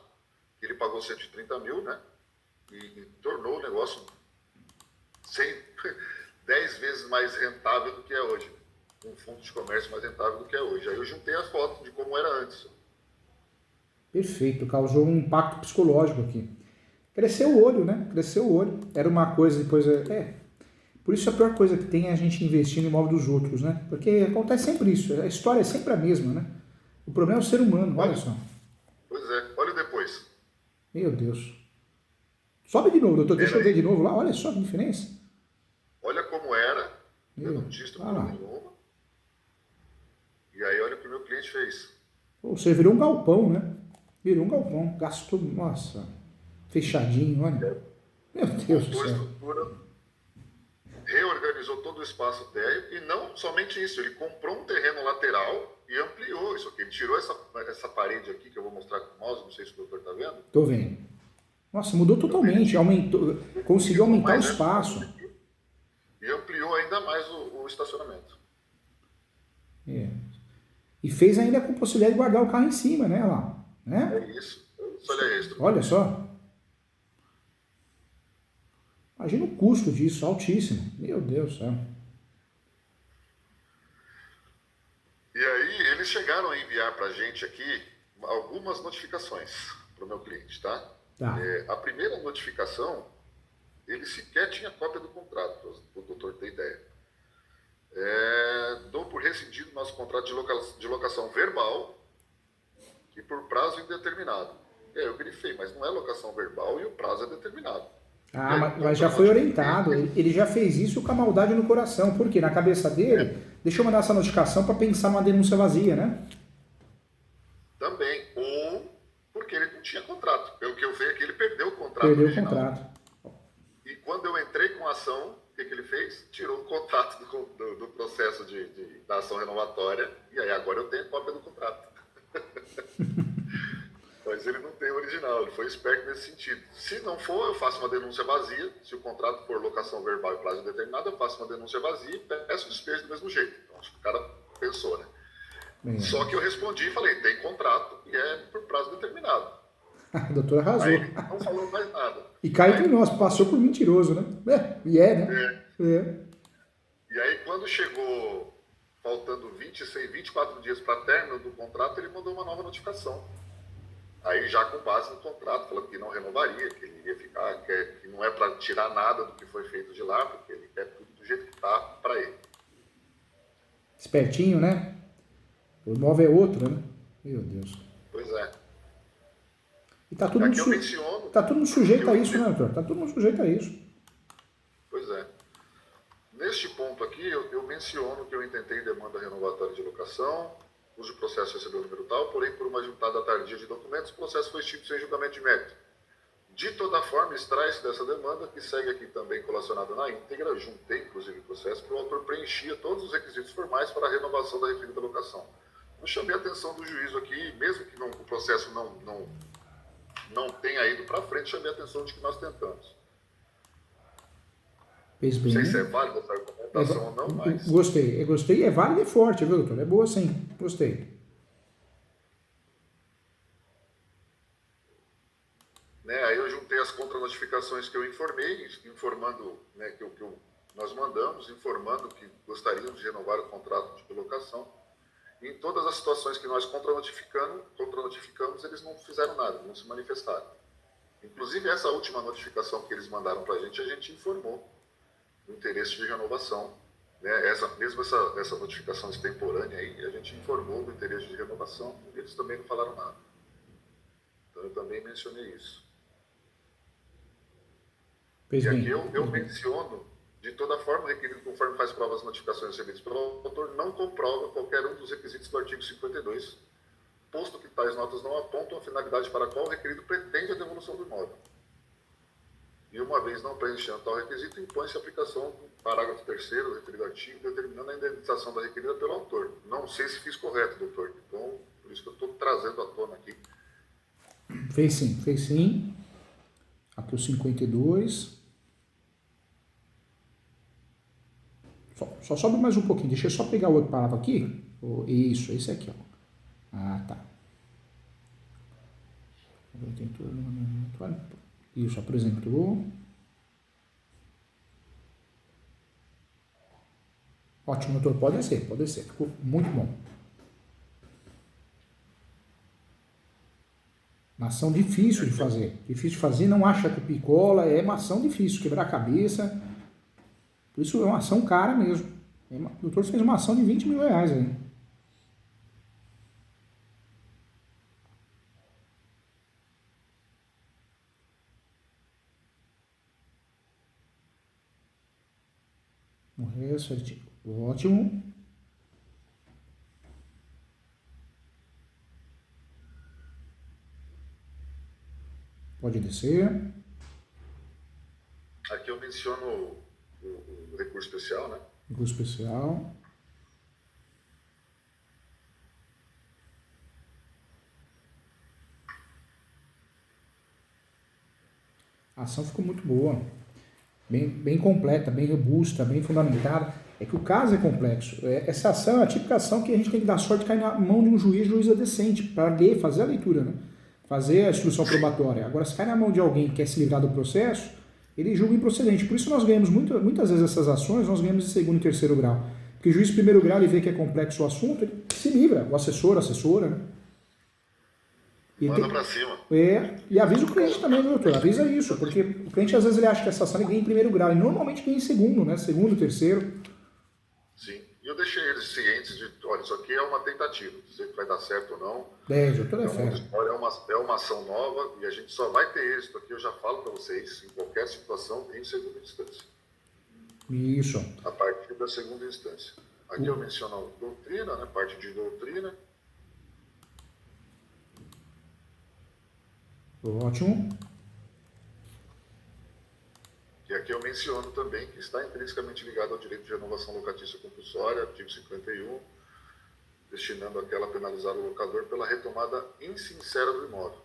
Speaker 2: Ele pagou 130 mil, né? E tornou o negócio 10 vezes mais rentável do que é hoje. Um fundo de comércio mais rentável do que é hoje. Aí eu juntei as fotos de como era antes.
Speaker 1: Perfeito, causou um impacto psicológico aqui. Cresceu o olho, né? Cresceu o olho. Era uma coisa, depois... Por isso a pior coisa que tem é a gente investir no imóvel dos outros, né? Porque acontece sempre isso. A história é sempre a mesma, né? O problema é o ser humano, olha só.
Speaker 2: Pois é, olha depois.
Speaker 1: Meu Deus. Sobe de novo, doutor. Deixa eu ver de novo lá. Olha só que diferença.
Speaker 2: Olha como era. Eu não tinha estrutura nenhuma. E aí olha o que o meu cliente fez.
Speaker 1: Você virou um galpão, né? Virou um galpão. Gastou, nossa, fechadinho, olha. Meu Deus do céu.
Speaker 2: Estrutura, reorganizou todo o espaço térreo e não somente isso, ele comprou um terreno lateral e ampliou isso aqui. Ele tirou essa parede aqui, que eu vou mostrar com o mouse, não sei se o doutor está vendo.
Speaker 1: Tô vendo. Nossa, mudou totalmente, aumentou, conseguiu aumentar o espaço.
Speaker 2: E ampliou ainda mais o estacionamento.
Speaker 1: E fez ainda com a possibilidade de guardar o carro em cima, né? Lá, né?
Speaker 2: É isso. Olha isso.
Speaker 1: Olha só. Imagina o custo disso, altíssimo. Meu Deus do céu.
Speaker 2: E aí, eles chegaram a enviar para a gente aqui algumas notificações para o meu cliente, tá? A primeira notificação, ele sequer tinha cópia do contrato, para o doutor ter ideia. Dou por rescindido nosso contrato de locação verbal e por prazo indeterminado. Eu grifei, mas não é locação verbal e o prazo é determinado.
Speaker 1: Mas já foi orientado, ele já fez isso com a maldade no coração, porque na cabeça dele, deixa eu mandar essa notificação para pensar numa denúncia vazia, né?
Speaker 2: Também, ou porque ele não tinha contrato. Pelo que eu vi aqui, ele perdeu o contrato
Speaker 1: original.
Speaker 2: Perdeu o contrato. E quando eu entrei com a ação, o que ele fez? Tirou o contrato do processo da ação renovatória, e aí agora eu tenho cópia do contrato. mas ele não tem original, ele foi esperto nesse sentido. Se não for, eu faço uma denúncia vazia. Se o contrato for locação verbal e prazo determinado, eu faço uma denúncia vazia e peço despejo do mesmo jeito. Então, acho que o cara pensou, né? Só que eu respondi e falei, tem contrato e é por prazo determinado.
Speaker 1: A doutora arrasou.
Speaker 2: Aí ele não falou mais nada.
Speaker 1: E cá entre nós, passou por mentiroso, né? Né?
Speaker 2: E aí, quando chegou, faltando 24 dias para término do contrato, ele mandou uma nova notificação. Aí, já com base no contrato, falando que não renovaria, que ele iria ficar, que não é para tirar nada do que foi feito de lá, porque ele quer tudo do jeito que está para ele.
Speaker 1: Espertinho, né? O imóvel é outro, né? Meu Deus.
Speaker 2: Pois é.
Speaker 1: E tá todo, tá todo mundo sujeito a isso, né, doutor? Tá todo mundo sujeito a isso.
Speaker 2: Pois é. Neste ponto aqui, eu menciono que eu intentei demanda renovatória de locação, cujo processo recebeu o número tal, porém, por uma juntada tardia de documentos, o processo foi extinto sem julgamento de mérito. De toda forma, extrai-se dessa demanda, que segue aqui também colacionada na íntegra, juntei, inclusive, o processo, que o autor preenchia todos os requisitos formais para a renovação da referida locação. Eu chamei a atenção do juízo aqui, mesmo que o processo não tenha ido para frente, chamei a atenção de que nós tentamos.
Speaker 1: Fez bem.
Speaker 2: Não sei se é válida essa argumentação ou não, mas...
Speaker 1: Gostei, é válida e forte, viu, doutor? É boa sim, gostei.
Speaker 2: Né, aí eu juntei as contranotificações que eu informei, informando, né, nós mandamos, informando que gostaríamos de renovar o contrato de locação. E em todas as situações que nós contranotificamos, eles não fizeram nada, não se manifestaram. Inclusive, essa última notificação que eles mandaram para a gente informou o interesse de renovação. Né? Essa notificação extemporânea aí, a gente informou do interesse de renovação e eles também não falaram nada. Então, eu também mencionei isso. E aqui eu menciono, de toda forma, o requerido, conforme faz prova as notificações recebidas pelo autor, não comprova qualquer um dos requisitos do artigo 52, posto que tais notas não apontam a finalidade para a qual o requerido pretende a devolução do imóvel. E uma vez não preenchendo tal requisito, impõe-se a aplicação do parágrafo 3º do referido artigo, determinando a indenização da requerida pelo autor. Não sei se fiz correto, doutor. Então, por isso que eu estou trazendo à tona aqui.
Speaker 1: Fez sim. Aqui o 52. Só sobe mais um pouquinho. Deixa eu só pegar o outro parágrafo aqui. Isso, esse aqui, ó. Ah, tá. Isso, apresentou. Ótimo, doutor. Pode ser. Ficou muito bom. Uma ação difícil de fazer. Não acha que picola, é uma ação difícil, quebrar a cabeça. Por isso é uma ação cara mesmo. O doutor fez uma ação de 20 mil reais aí. Morreu certinho. Ótimo. Pode descer.
Speaker 2: Aqui eu menciono o recurso especial, né?
Speaker 1: Recurso especial. A ação ficou muito boa. Bem completa, bem robusta, bem fundamentada. É que o caso é complexo. Essa ação é a típica ação que a gente tem que dar sorte de cair na mão de um juiz decente, para ler, fazer a leitura, né? Fazer a instrução probatória. Agora, se cai na mão de alguém que quer se livrar do processo, ele julga improcedente. Por isso nós ganhamos muitas vezes essas ações, nós ganhamos em segundo e terceiro grau. Porque o juiz de primeiro grau, ele vê que é complexo o assunto, ele se livra. O assessor, a assessora, né?
Speaker 2: Manda pra cima.
Speaker 1: E avisa o cliente também, viu, doutor? Avisa isso, porque o cliente às vezes ele acha que essa ação ele ganha em primeiro grau, e normalmente ganha em segundo, né? Segundo, terceiro.
Speaker 2: Sim. E eu deixei eles cientes de, olha, isso aqui é uma tentativa, não sei se vai dar certo ou não.
Speaker 1: Doutor,
Speaker 2: é uma ação nova e a gente só vai ter êxito aqui, eu já falo para vocês, em qualquer situação, em segunda instância.
Speaker 1: Isso.
Speaker 2: A partir da segunda instância. Aqui eu menciono doutrina, né? Parte de doutrina.
Speaker 1: Ótimo.
Speaker 2: E aqui eu menciono também que está intrinsecamente ligado ao direito de renovação locatícia compulsória, artigo 51, destinando aquela a penalizar o locador pela retomada insincera do imóvel.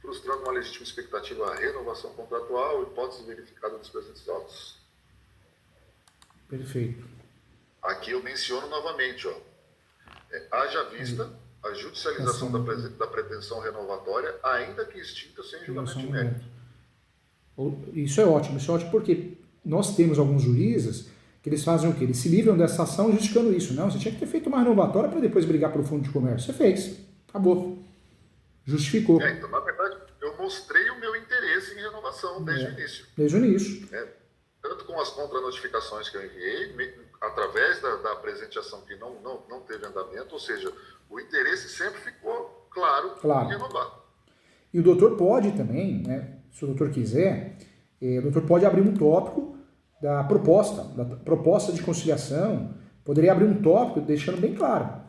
Speaker 2: frustrando uma legítima expectativa à renovação contratual, hipótese verificada dos presentes autos.
Speaker 1: Perfeito.
Speaker 2: Aqui eu menciono novamente, ó, haja vista a judicialização da pretensão renovatória, ainda que extinta sem julgamento de mérito.
Speaker 1: Isso é ótimo porque nós temos alguns juízes que eles fazem o quê? Eles se livram dessa ação justificando isso. Não, você tinha que ter feito uma renovatória para depois brigar pelo fundo de comércio. Você fez. Acabou. Justificou.
Speaker 2: Então, na verdade, eu mostrei o meu interesse em renovação desde o início.
Speaker 1: Desde o início.
Speaker 2: Tanto com as contranotificações que eu enviei, através da presenteação que não teve andamento, ou seja, o interesse sempre ficou claro em renovar.
Speaker 1: E o doutor pode também, né, se o doutor quiser, o doutor pode abrir um tópico da proposta de conciliação, poderia abrir um tópico deixando bem claro,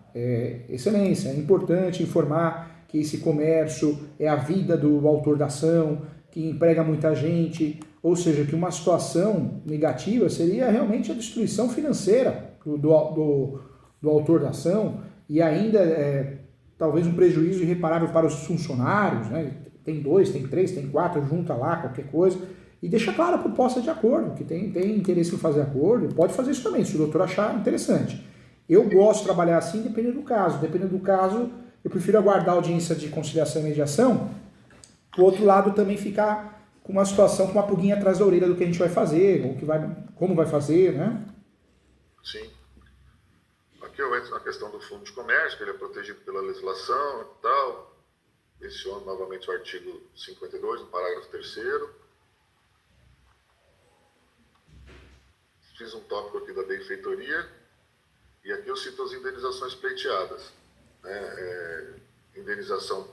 Speaker 1: excelência, é importante informar que esse comércio é a vida do autor da ação, que emprega muita gente, ou seja, que uma situação negativa seria realmente a destruição financeira do autor da ação e ainda talvez um prejuízo irreparável para os funcionários, né? Tem 2, tem 3, tem 4, junta lá qualquer coisa e deixa claro a proposta de acordo, que tem interesse em fazer acordo, pode fazer isso também, se o doutor achar interessante. Eu gosto de trabalhar assim dependendo do caso. Dependendo do caso, eu prefiro aguardar a audiência de conciliação e mediação, o outro lado também ficar com uma situação, com uma pulguinha atrás da orelha do que a gente vai fazer, ou como vai fazer, né?
Speaker 2: Sim. Aqui eu entro na questão do fundo de comércio, que ele é protegido pela legislação e tal. Menciono novamente o artigo 52, no parágrafo 3º. Fiz um tópico aqui da benfeitoria, e aqui eu cito as indenizações pleiteadas. Né? Indenização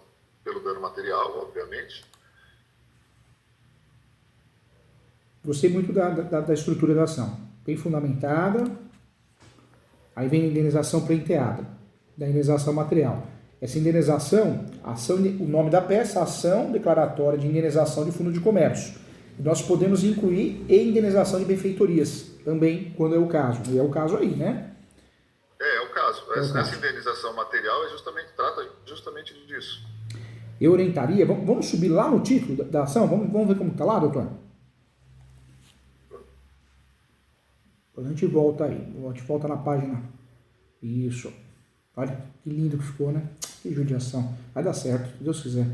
Speaker 2: pelo dano material, obviamente.
Speaker 1: Gostei muito da estrutura da ação. Bem fundamentada. Aí vem a indenização pleiteada, da indenização material. Essa indenização, o nome da peça, ação declaratória de indenização de fundo de comércio. E nós podemos incluir indenização de benfeitorias também, quando é o caso. E é o caso aí, né?
Speaker 2: É o caso. Essa indenização material trata justamente disso.
Speaker 1: Eu orientaria, vamos subir lá no título da ação? Vamos ver como está lá, doutor? Depois a gente volta aí. A gente volta na página. Isso. Olha que lindo que ficou, né? Que judiação. Vai dar certo, se Deus quiser.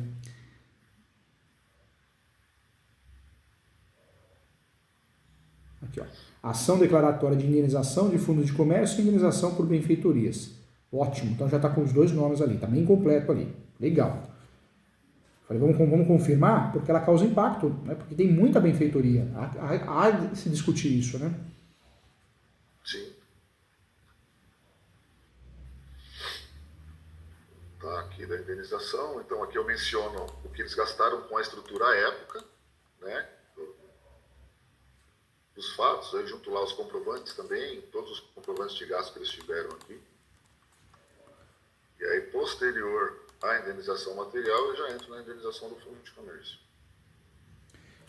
Speaker 1: Aqui, ó. Ação declaratória de indenização de fundo de comércio e indenização por benfeitorias. Ótimo. Então já está com os dois nomes ali. Está bem completo ali. Legal. Falei, vamos confirmar, porque ela causa impacto, né? Porque tem muita benfeitoria. Há de se discutir isso, né?
Speaker 2: Sim. Tá, aqui da indenização. Então aqui eu menciono o que eles gastaram com a estrutura à época, né? Dos fatos, aí junto lá os comprovantes também, todos os comprovantes de gasto que eles tiveram aqui. E aí, posterior à indenização material, eu já entro na indenização do fundo de comércio.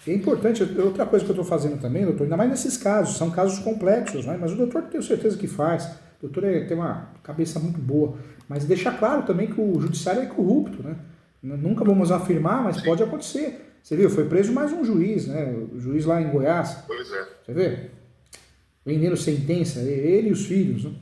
Speaker 1: É importante, outra coisa que eu estou fazendo também, doutor, ainda mais nesses casos, são casos complexos, né? Mas o doutor tenho certeza que faz, o doutor tem uma cabeça muito boa, mas deixa claro também que o judiciário é corrupto, né? Nunca vamos afirmar, mas pode acontecer. Você viu, foi preso mais um juiz, né? O juiz lá em Goiás.
Speaker 2: Pois é.
Speaker 1: Você vê? Vendendo sentença, ele e os filhos, né?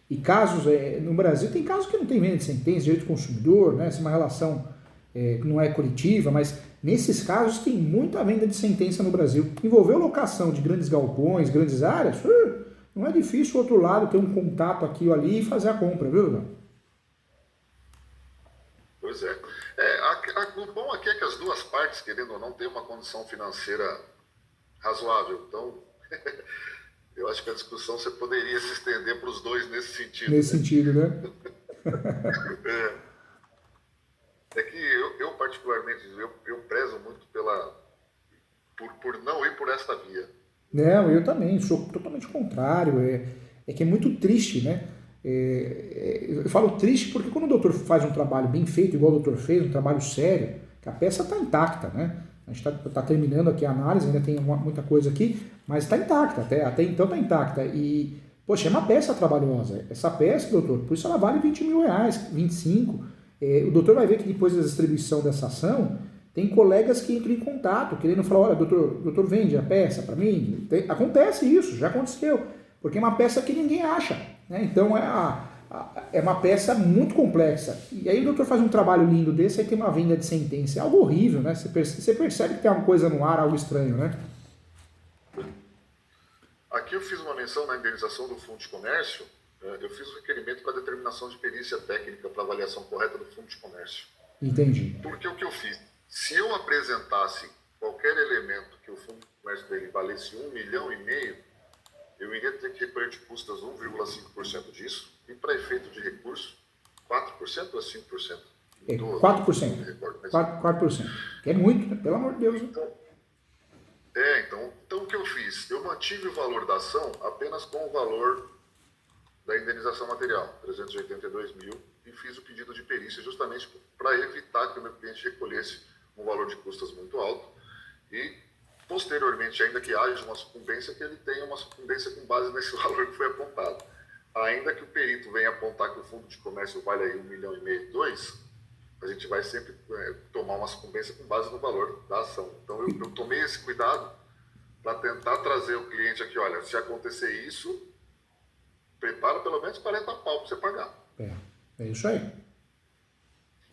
Speaker 1: E casos, no Brasil tem casos que não tem venda de sentença, direito do consumidor, né? Essa é uma relação que não é coletiva, mas nesses casos tem muita venda de sentença no Brasil. Envolveu locação de grandes galpões, grandes áreas, não é difícil o outro lado ter um contato aqui ou ali e fazer a compra, viu, Dona?
Speaker 2: Pois é. O bom aqui é que as duas partes, querendo ou não, têm uma condição financeira razoável. Então, eu acho que a discussão você poderia se estender para os dois nesse sentido.
Speaker 1: Nesse sentido, né?
Speaker 2: É que eu particularmente, eu prezo muito por não ir por esta via.
Speaker 1: Não, eu também, sou totalmente contrário. É que é muito triste, né? Eu falo triste porque quando o doutor faz um trabalho bem feito, igual o doutor fez, um trabalho sério, que a peça está intacta, né? A gente está terminando aqui a análise, ainda tem muita coisa aqui, mas está intacta, até então está intacta. E, poxa, é uma peça trabalhosa. Essa peça, doutor, por isso ela vale 20 mil reais, 25. O doutor vai ver que depois da distribuição dessa ação, tem colegas que entram em contato, querendo falar, olha, doutor vende a peça para mim? Acontece isso, já aconteceu, porque é uma peça que ninguém acha, né? Então é uma peça muito complexa. E aí o doutor faz um trabalho lindo desse, aí tem uma venda de sentença. É algo horrível, né? Você percebe que tem uma coisa no ar, algo estranho, né?
Speaker 2: Aqui eu fiz uma menção na indenização do Fundo de Comércio, eu fiz o requerimento para determinação de perícia técnica para avaliação correta do Fundo de Comércio.
Speaker 1: Entendi.
Speaker 2: Porque o que eu fiz? Se eu apresentasse qualquer elemento que o Fundo de Comércio dele valesse 1,5 milhão, eu iria ter que recolher de custas 1,5% disso, e para efeito de recurso, 4% ou 5%?
Speaker 1: 4%. 4%. Que é muito, né? Pelo amor de Deus.
Speaker 2: Então o que eu fiz? Eu mantive o valor da ação apenas com o valor da indenização material, 382 mil, e fiz o pedido de perícia justamente para evitar que o meu cliente recolhesse um valor de custas muito alto e, posteriormente, ainda que haja uma sucumbência, que ele tenha uma sucumbência com base nesse valor que foi apontado. Ainda que o perito venha apontar que o Fundo de Comércio vale aí 1,5 milhão, 2, a gente vai sempre tomar uma sucumbência com base no valor da ação. Então eu tomei esse cuidado para tentar trazer o cliente aqui, olha, se acontecer isso, prepara pelo menos 40 pau para você pagar.
Speaker 1: É isso aí.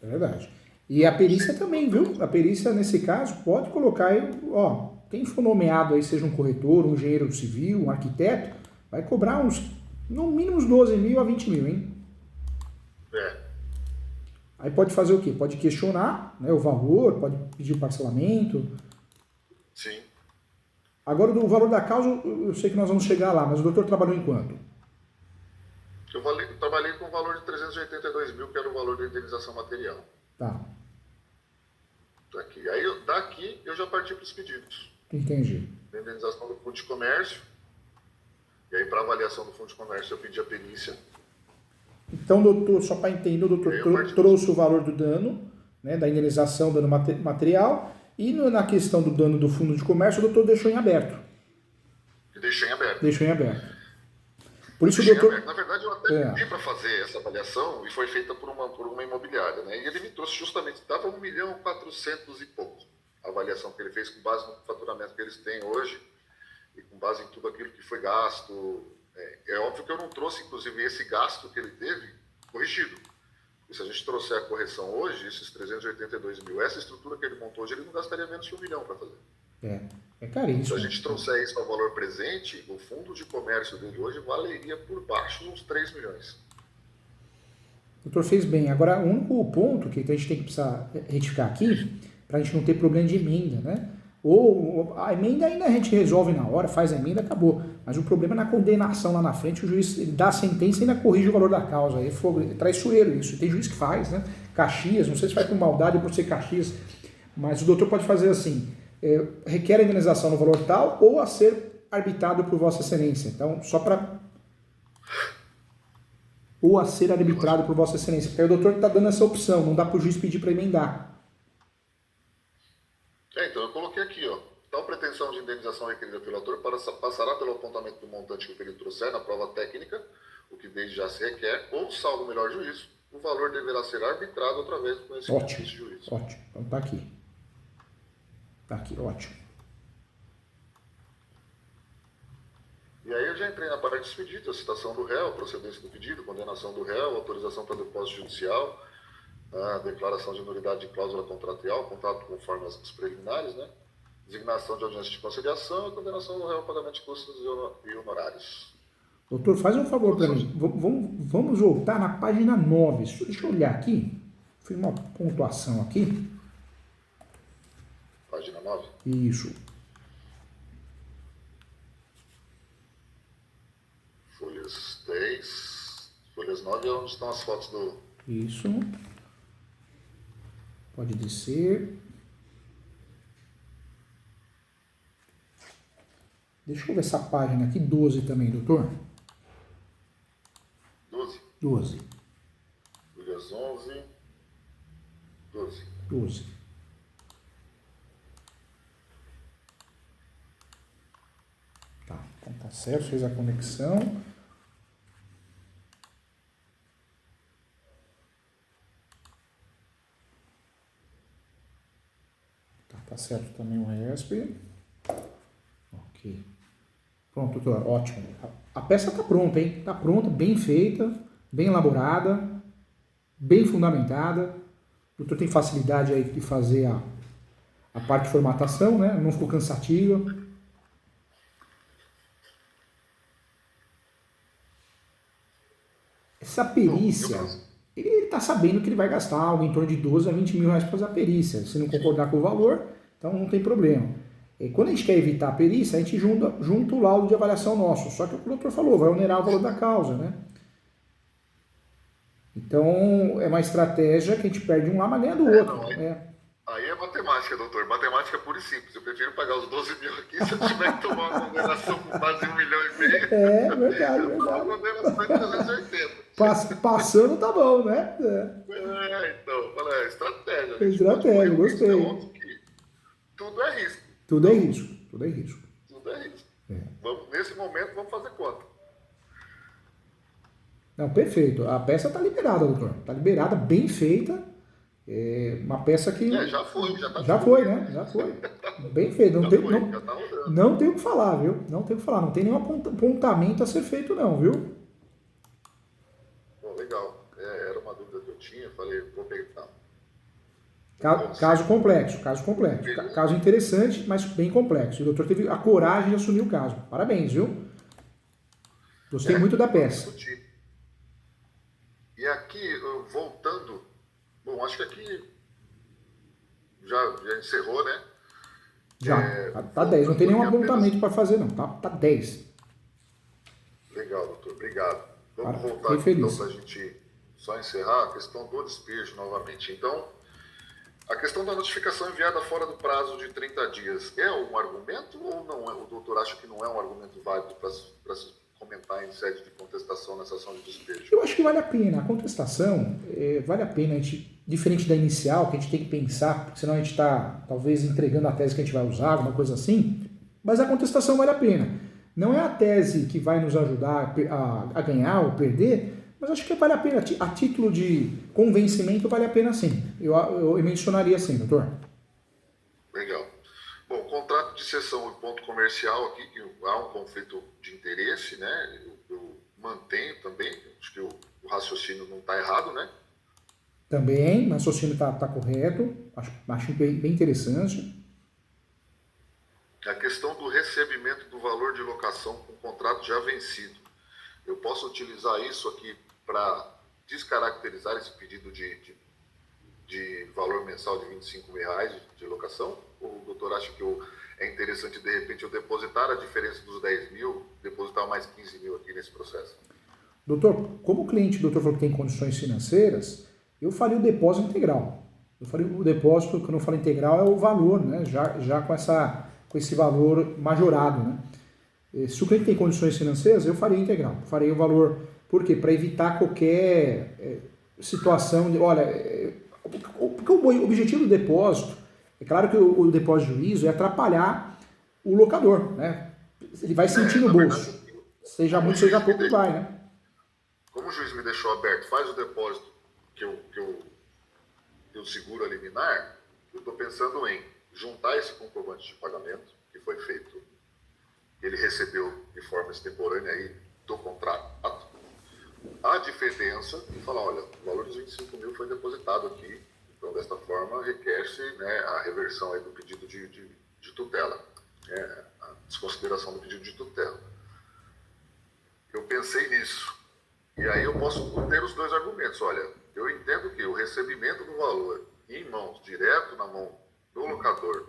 Speaker 1: É verdade. E a perícia também, viu? A perícia, nesse caso, pode colocar aí, ó, quem for nomeado aí, seja um corretor, um engenheiro civil, um arquiteto, vai cobrar no mínimo uns 12 mil a 20 mil, hein? Aí pode fazer o quê? Pode questionar, né, o valor, pode pedir o parcelamento.
Speaker 2: Sim.
Speaker 1: Agora, do valor da causa, eu sei que nós vamos chegar lá, mas o doutor trabalhou em quanto?
Speaker 2: Eu trabalhei com o valor de 382 mil, que era o valor da indenização material.
Speaker 1: Tá.
Speaker 2: Daqui eu já parti para os pedidos.
Speaker 1: Entendi.
Speaker 2: Da indenização do Fundo de Comércio. E aí, para avaliação do Fundo de Comércio, eu pedi a perícia.
Speaker 1: Então, doutor, só para entender, o doutor trouxe o valor do dano, né, da indenização, dano material, e na questão do dano do Fundo de Comércio, o doutor deixou em aberto.
Speaker 2: Deixei em aberto.
Speaker 1: Deixou em aberto. Por isso o doutor...
Speaker 2: Na verdade, eu até pedi para fazer essa avaliação e foi feita por uma imobiliária, né? E ele me trouxe justamente, estava 1,4 milhão e pouco. A avaliação que ele fez com base no faturamento que eles têm hoje e com base em tudo aquilo que foi gasto. É óbvio que eu não trouxe, inclusive, esse gasto que ele teve corrigido. E se a gente trouxer a correção hoje, esses 382 mil, essa estrutura que ele montou hoje, ele não gastaria menos que 1 milhão para fazer.
Speaker 1: É caríssimo.
Speaker 2: Se a gente trouxer isso ao valor presente, o fundo de comércio dele hoje valeria por baixo de uns 3 milhões.
Speaker 1: O doutor fez bem. Agora, o único ponto que a gente tem que precisar retificar aqui, para a gente não ter problema de emenda, né? Ou a emenda ainda a gente resolve na hora, faz a emenda, acabou. Mas o problema é na condenação lá na frente, o juiz ele dá a sentença e ainda corrige o valor da causa. Aí é traiçoeiro isso. Tem juiz que faz, né? Caxias, não sei se faz com maldade por ser Caxias, mas o doutor pode fazer assim, requer a indenização no valor tal ou a ser arbitrado por Vossa Excelência. Então, só para... Ou a ser arbitrado por Vossa Excelência. Porque aí o doutor está dando essa opção, não dá para o juiz pedir para emendar.
Speaker 2: Então eu coloquei aqui, ó. Tal pretensão de indenização requerida pelo autor passará pelo apontamento do montante que o perito trouxer na prova técnica, o que desde já se requer, ou, salvo o melhor juízo, o valor deverá ser arbitrado através do conhecimento desse juízo.
Speaker 1: Ótimo, então tá aqui. Tá aqui, ótimo.
Speaker 2: E aí eu já entrei na parte dos pedidos, a citação do réu, a procedência do pedido, condenação do réu, autorização para depósito judicial, a declaração de nulidade de cláusula contratual, contrato conforme as preliminares, né? Designação de audiência de conciliação e condenação do réu ao pagamento de custos e honorários.
Speaker 1: Doutor, faz um favor para mim. Vamos voltar na página 9. Deixa eu olhar aqui. Fiz uma pontuação aqui.
Speaker 2: Página 9?
Speaker 1: Isso.
Speaker 2: Folhas 10. Folhas 9 é onde estão as fotos do...
Speaker 1: Isso. Pode descer. Deixa eu ver essa página aqui, 12 também, doutor.
Speaker 2: 12?
Speaker 1: 12.
Speaker 2: Folhas 11. 12.
Speaker 1: 12. Tá, então tá certo, fez a conexão. Tá certo também o RESP. Ok. Pronto, doutor, ótimo. A peça está pronta, hein? Está pronta, bem feita, bem elaborada, bem fundamentada. O doutor tem facilidade aí de fazer a parte de formatação, né? Não ficou cansativa. Essa perícia, ele está sabendo que ele vai gastar algo em torno de 12 a 20 mil reais para fazer a perícia. Se não concordar com o valor, então não tem problema. E quando a gente quer evitar a perícia, a gente junta o laudo de avaliação nosso. Só que o doutor falou, vai onerar o valor da causa, né? Então, é uma estratégia que a gente perde um lá, mas ganha do outro.
Speaker 2: Aí é matemática, doutor. Matemática pura e simples. Eu prefiro pagar os 12 mil aqui se eu tiver que tomar uma condenação com quase 1,5 milhão.
Speaker 1: É, verdade.
Speaker 2: Uma condenação de 380.
Speaker 1: Passando tá bom, né?
Speaker 2: Então, é estratégia.
Speaker 1: Estratégia, gostei.
Speaker 2: Tudo é risco.
Speaker 1: Tudo é risco. Tudo é risco.
Speaker 2: Nesse momento, vamos fazer conta.
Speaker 1: Não, perfeito. A peça está liberada, doutor. Está liberada, bem feita. É uma peça que...
Speaker 2: já foi,
Speaker 1: já foi, né? Já foi. Bem feito. Não tem o que falar, viu? Não tem o que falar. Não tem nenhum apontamento a ser feito, não, viu?
Speaker 2: Bom, legal. Era uma dúvida que eu tinha. Falei, vou pegar.
Speaker 1: Caso complexo. Caso interessante, mas bem complexo. O doutor teve a coragem de assumir o caso. Parabéns, viu? Gostei muito da peça.
Speaker 2: E aqui, voltando... Bom, acho que aqui já encerrou, né?
Speaker 1: Já, tá 10. Não tem nenhum apontamento para fazer, não. Tá 10.
Speaker 2: Legal, doutor. Obrigado. Vamos voltar aqui, então, para a gente só encerrar a questão do despejo novamente. Então, a questão da notificação enviada fora do prazo de 30 dias é um argumento ou não é? O doutor acha que não é um argumento válido para se comentar em sede de contestação nessa ação de despejo?
Speaker 1: Eu acho que vale a pena. A contestação, vale a pena, a gente, diferente da inicial, que a gente tem que pensar, porque senão a gente está, talvez, entregando a tese que a gente vai usar, alguma coisa assim, mas a contestação vale a pena. Não é a tese que vai nos ajudar a ganhar ou perder, mas acho que vale a pena. A título de convencimento, vale a pena sim. Eu mencionaria assim, doutor.
Speaker 2: Legal. Bom, contrato de cessão e ponto comercial aqui, que há um conflito de interesse, né? Eu mantenho também, acho que o raciocínio não está errado, né?
Speaker 1: Também, o raciocínio está correto, acho bem interessante.
Speaker 2: A questão do recebimento do valor de locação com contrato já vencido. Eu posso utilizar isso aqui para descaracterizar esse pedido de valor mensal de R$25 mil de locação? Ou o doutor acha que é interessante, de repente, eu depositar a diferença dos 10 mil, depositar mais 15 mil aqui nesse processo?
Speaker 1: Doutor, como o cliente, o doutor falou que tem condições financeiras, eu faria o depósito integral. Eu faria o depósito, que eu não falo integral, é o valor, né? Já com esse valor majorado, né? Se o cliente tem condições financeiras, eu faria integral. Faria o valor, por quê? Para evitar qualquer situação de, olha, porque o objetivo do depósito, é claro que o depósito de juízo é atrapalhar o locador, né? Ele vai sentir no bolso. Seja muito, seja pouco, vai, né?
Speaker 2: Como o juiz me deixou aberto, faz o depósito que eu seguro a liminar, eu estou pensando em juntar esse comprovante de pagamento que foi feito, ele recebeu de forma extemporânea aí do contrato, a diferença e falar, olha, o valor dos 25 mil foi depositado aqui, então desta forma requer-se, né, a reversão aí do pedido de tutela, a desconsideração do pedido de tutela. Eu pensei nisso. E aí eu posso ter os dois argumentos. Olha, eu entendo que o recebimento do valor em mãos, direto na mão do locador,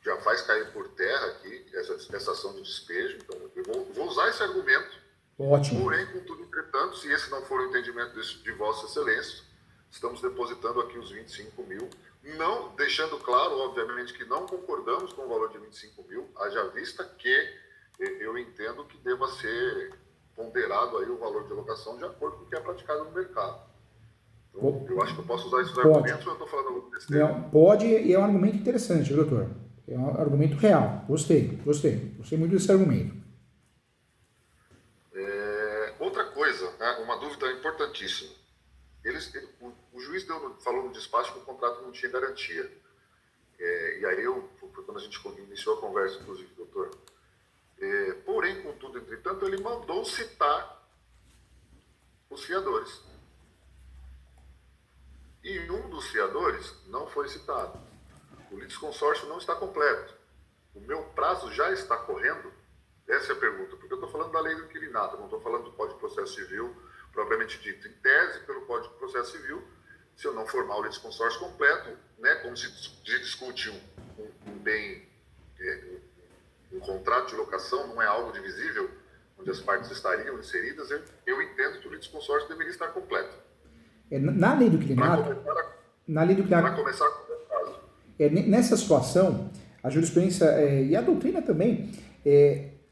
Speaker 2: já faz cair por terra aqui essa ação de despejo. Então, eu vou usar esse argumento.
Speaker 1: Ótimo.
Speaker 2: Porém, contudo, entretanto, se esse não for o entendimento de Vossa Excelência, estamos depositando aqui os 25 mil, não, deixando claro, obviamente, que não concordamos com o valor de 25 mil, haja vista que eu entendo que deva ser ponderado aí o valor de locação de acordo com o que é praticado no mercado. Então, eu acho que eu posso usar esses argumentos ou eu estou falando alguma besteira?
Speaker 1: Não, pode, e é um argumento interessante, doutor. É um argumento real. Gostei muito desse argumento.
Speaker 2: Outra coisa, né, uma dúvida importantíssima. O o juiz falou no despacho que o contrato não tinha garantia. E aí, quando a gente iniciou a conversa, inclusive, doutor, porém, contudo, entretanto, ele mandou citar os fiadores. E um dos fiadores não foi citado. O litisconsórcio não está completo. O meu prazo já está correndo? Essa é a pergunta, porque eu estou falando da lei do inquilinato, não estou falando do Código de Processo Civil propriamente dito. Em tese, pelo Código de Processo Civil, se eu não formar o litisconsórcio completo, né, como se discute um bem, um contrato de locação, não é algo divisível, onde as partes estariam inseridas, eu entendo que o litisconsórcio deveria estar completo.
Speaker 1: Na lei do inquilinato...
Speaker 2: Para começar com o caso.
Speaker 1: Nessa situação, a jurisprudência e a doutrina também,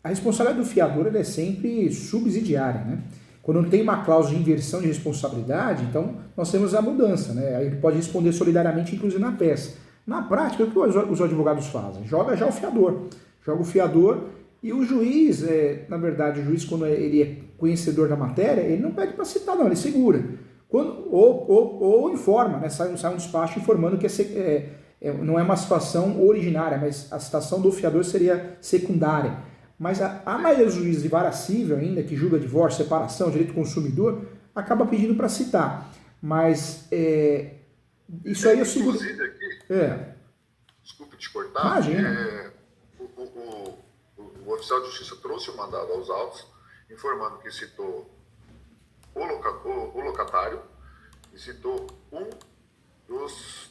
Speaker 1: a responsabilidade do fiador ela é sempre subsidiária, né? Quando tem uma cláusula de inversão de responsabilidade, então nós temos a mudança, né? Aí ele pode responder solidariamente, inclusive na peça. Na prática, o que os advogados fazem? Joga já o fiador e o juiz, na verdade, o juiz, quando ele é conhecedor da matéria, ele não pede para citar, não, ele segura. Ou informa, né? Sai um despacho informando que não é uma situação originária, mas a citação do fiador seria secundária. Mas a maioria dos juízes de vara civil ainda, que julga divórcio, separação, direito do consumidor, acaba pedindo para citar. Mas isso aí eu seguro...
Speaker 2: Inclusive aqui, desculpe te cortar,
Speaker 1: imagina.
Speaker 2: O oficial de justiça trouxe o mandado aos autos, informando que citou o locatário e citou um dos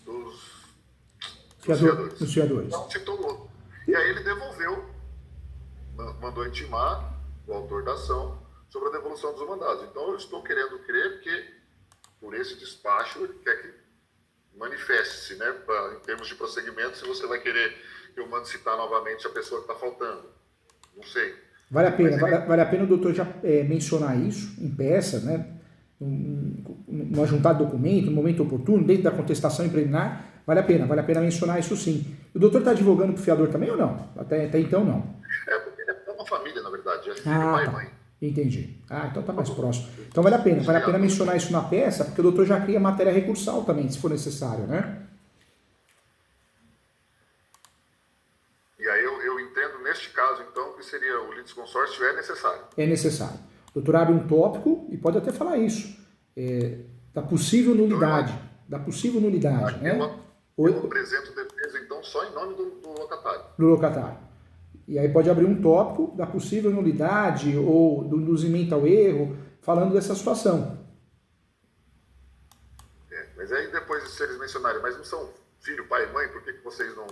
Speaker 2: fiadores. Não citou o outro. E aí ele devolveu, mandou intimar o autor da ação sobre a devolução dos mandados. Então eu estou querendo crer que, por esse despacho, ele quer que manifeste-se, né, em termos de prosseguimento, se você vai querer que eu mande citar novamente a pessoa que está faltando. Não sei.
Speaker 1: Vale a pena o doutor já mencionar isso em peça, né? No ajuntar documento, no momento oportuno, dentro da contestação em preliminar, vale a pena mencionar isso sim. O doutor está advogando para o fiador também ou não? Até então não.
Speaker 2: Porque é uma família, na verdade, é filho, pai e mãe.
Speaker 1: Entendi. Então está mais próximo. Então vale a pena mencionar isso na peça, porque o doutor já cria matéria recursal também, se for necessário, né?
Speaker 2: E aí eu entendo, neste caso, então, que seria o litisconsórcio é necessário.
Speaker 1: É necessário. O doutor abre um tópico e pode até falar isso. Da possível nulidade. Né?
Speaker 2: Eu apresento defesa, então, só em nome do locatário.
Speaker 1: Do locatário. E aí pode abrir um tópico da possível nulidade ou do induzimento ao erro, falando dessa situação.
Speaker 2: Mas aí depois se eles mencionarem, mas não são filho, pai e mãe, por que vocês não...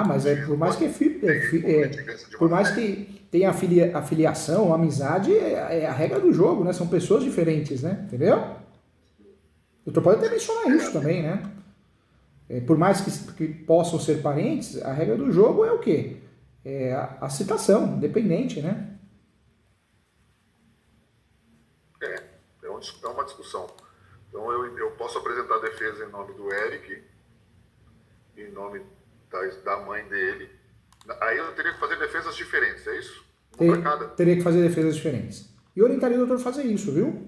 Speaker 1: Mas por mais que por mais que tenha a filiação, a amizade, é a regra do jogo, né? São pessoas diferentes, né? Entendeu? O doutor pode até mencionar isso também, né? Por mais que possam ser parentes, a regra do jogo é o quê? É a citação, independente, né?
Speaker 2: É uma discussão. Então eu posso apresentar a defesa em nome do Eric, em nome da mãe dele. Aí eu teria que fazer defesas diferentes, é isso?
Speaker 1: Teria que fazer defesas diferentes. E orientaria o doutor a fazer isso, viu?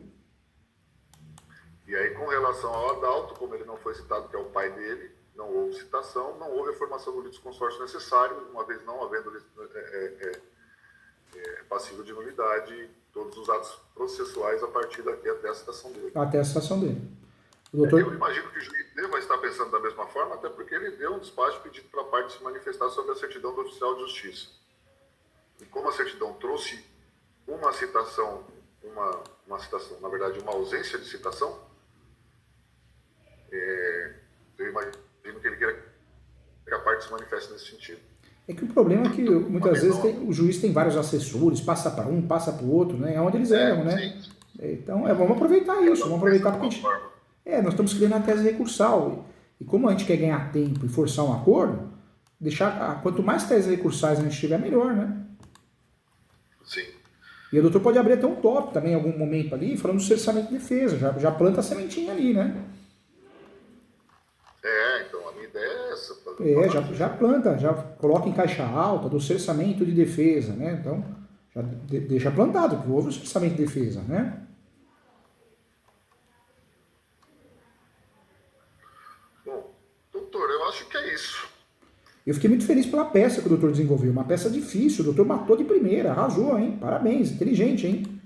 Speaker 2: E aí, com relação ao Adalto, como ele não foi citado, que é o pai dele, não houve citação, não houve a formação do litisconsórcio necessário, uma vez não havendo passível de nulidade, todos os atos processuais a partir daqui até a citação dele.
Speaker 1: Até a citação dele. Doutor...
Speaker 2: Eu imagino que o juiz deva estar pensando da mesma forma, até porque ele deu um despacho pedindo para a parte se manifestar sobre a certidão do oficial de justiça. E como a certidão trouxe uma citação, na verdade, uma ausência de citação, eu imagino que ele queira que a parte se manifeste nesse sentido.
Speaker 1: É que o problema é que muitas vezes o juiz tem vários assessores, passa para um, passa para o outro, né? É onde eles erram, né? Sim. Então, vamos aproveitar isso, vamos aproveitar porque a gente... nós estamos criando a tese recursal. E como a gente quer ganhar tempo e forçar um acordo, quanto mais teses recursais a gente tiver, melhor, né?
Speaker 2: Sim.
Speaker 1: E o doutor pode abrir até um tópico também em algum momento ali, falando do cerceamento de defesa, já planta a sementinha ali, né?
Speaker 2: Então a minha ideia é essa.
Speaker 1: Já planta, já coloca em caixa alta do cerceamento de defesa, né? Então, já deixa plantado, que houve o cerceamento de defesa, né?
Speaker 2: acho que é isso.
Speaker 1: Eu fiquei muito feliz pela peça que o doutor desenvolveu. Uma peça difícil, o doutor matou de primeira, arrasou, hein? Parabéns, inteligente, hein?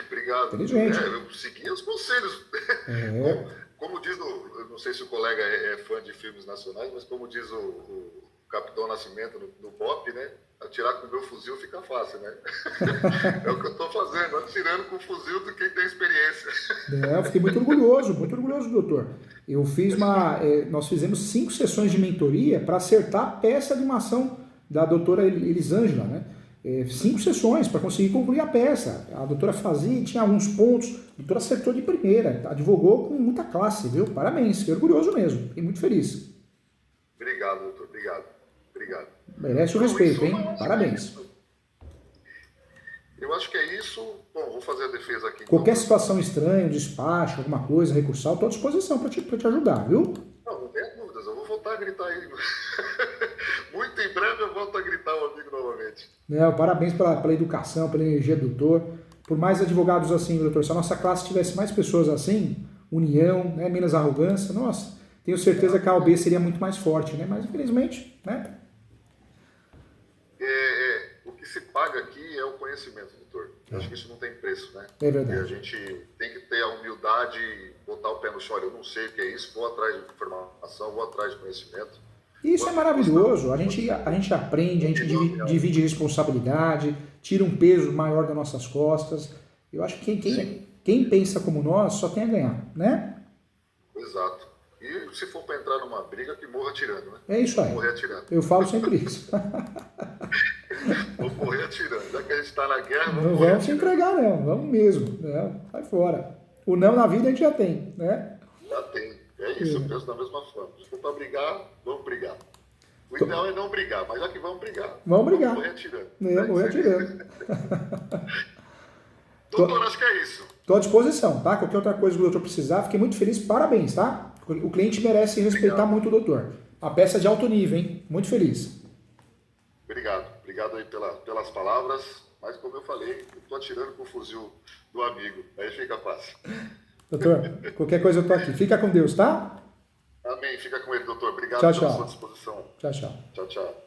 Speaker 2: Obrigado.
Speaker 1: Inteligente.
Speaker 2: Eu segui os conselhos.
Speaker 1: É.
Speaker 2: Como diz, eu não sei se o colega é fã de filmes nacionais, mas como diz o Capitão Nascimento no BOPE, né? Atirar com o meu fuzil fica fácil, né? É o que eu estou fazendo, atirando com o fuzil de quem tem experiência.
Speaker 1: Eu fiquei muito orgulhoso, doutor. Nós fizemos 5 sessões de mentoria para acertar a peça de uma ação da doutora Elisângela, né? 5 sessões para conseguir concluir a peça. A doutora fazia, tinha alguns pontos, a doutora acertou de primeira, advogou com muita classe, viu? Parabéns, fiquei orgulhoso mesmo, fiquei muito feliz.
Speaker 2: Obrigado, doutor, obrigado.
Speaker 1: Merece o respeito, hein? Parabéns.
Speaker 2: Eu acho que é isso. Bom, vou fazer a defesa aqui.
Speaker 1: Qualquer situação estranha, um despacho, alguma coisa, recursal, estou à disposição para te ajudar, viu?
Speaker 2: Não tenha dúvidas, eu vou voltar a gritar aí. Muito em breve eu volto a gritar o amigo novamente.
Speaker 1: Parabéns pela educação, pela energia do doutor. Por mais advogados assim, doutor, se a nossa classe tivesse mais pessoas assim, união, né, menos arrogância, nossa, tenho certeza que a OAB seria muito mais forte, né? Mas infelizmente, né?
Speaker 2: O que se paga aqui é o conhecimento, doutor. Eu acho que isso não tem preço, né?
Speaker 1: É verdade.
Speaker 2: E a gente tem que ter a humildade e botar o pé no chão. Olha, eu não sei o que é isso, vou atrás de informação, vou atrás de conhecimento.
Speaker 1: Isso é maravilhoso. A gente aprende, a gente divide responsabilidade, tira um peso maior das nossas costas. Eu acho que quem pensa como nós só tem a ganhar, né?
Speaker 2: Exato. E se for para entrar numa briga, que morra atirando, né?
Speaker 1: É isso aí.
Speaker 2: Morrer atirando.
Speaker 1: Eu falo sempre isso.
Speaker 2: Vou morrer atirando. Já que a gente está na guerra,
Speaker 1: não vamos se entregar, não. Vamos mesmo. Vai fora. O não na vida a gente já tem, né?
Speaker 2: Já tem. É isso, eu penso da mesma forma. Se for para brigar, vamos brigar. O ideal é não brigar, mas já que vamos brigar.
Speaker 1: Vamos brigar.
Speaker 2: Morrer atirando.
Speaker 1: Morrer atirando.
Speaker 2: Doutor, acho que é isso.
Speaker 1: Estou à disposição, tá? Qualquer outra coisa que o doutor precisar, fiquei muito feliz. Parabéns, tá? O cliente merece respeitar muito o doutor. A peça é de alto nível, hein? Muito feliz.
Speaker 2: Obrigado aí pelas palavras. Mas como eu falei, eu estou atirando com o fuzil do amigo. Aí fica fácil.
Speaker 1: Doutor, qualquer coisa eu estou aqui. Fica com Deus, tá?
Speaker 2: Amém. Fica com ele, doutor. Obrigado
Speaker 1: pela
Speaker 2: sua disposição.
Speaker 1: Tchau.
Speaker 2: Tchau.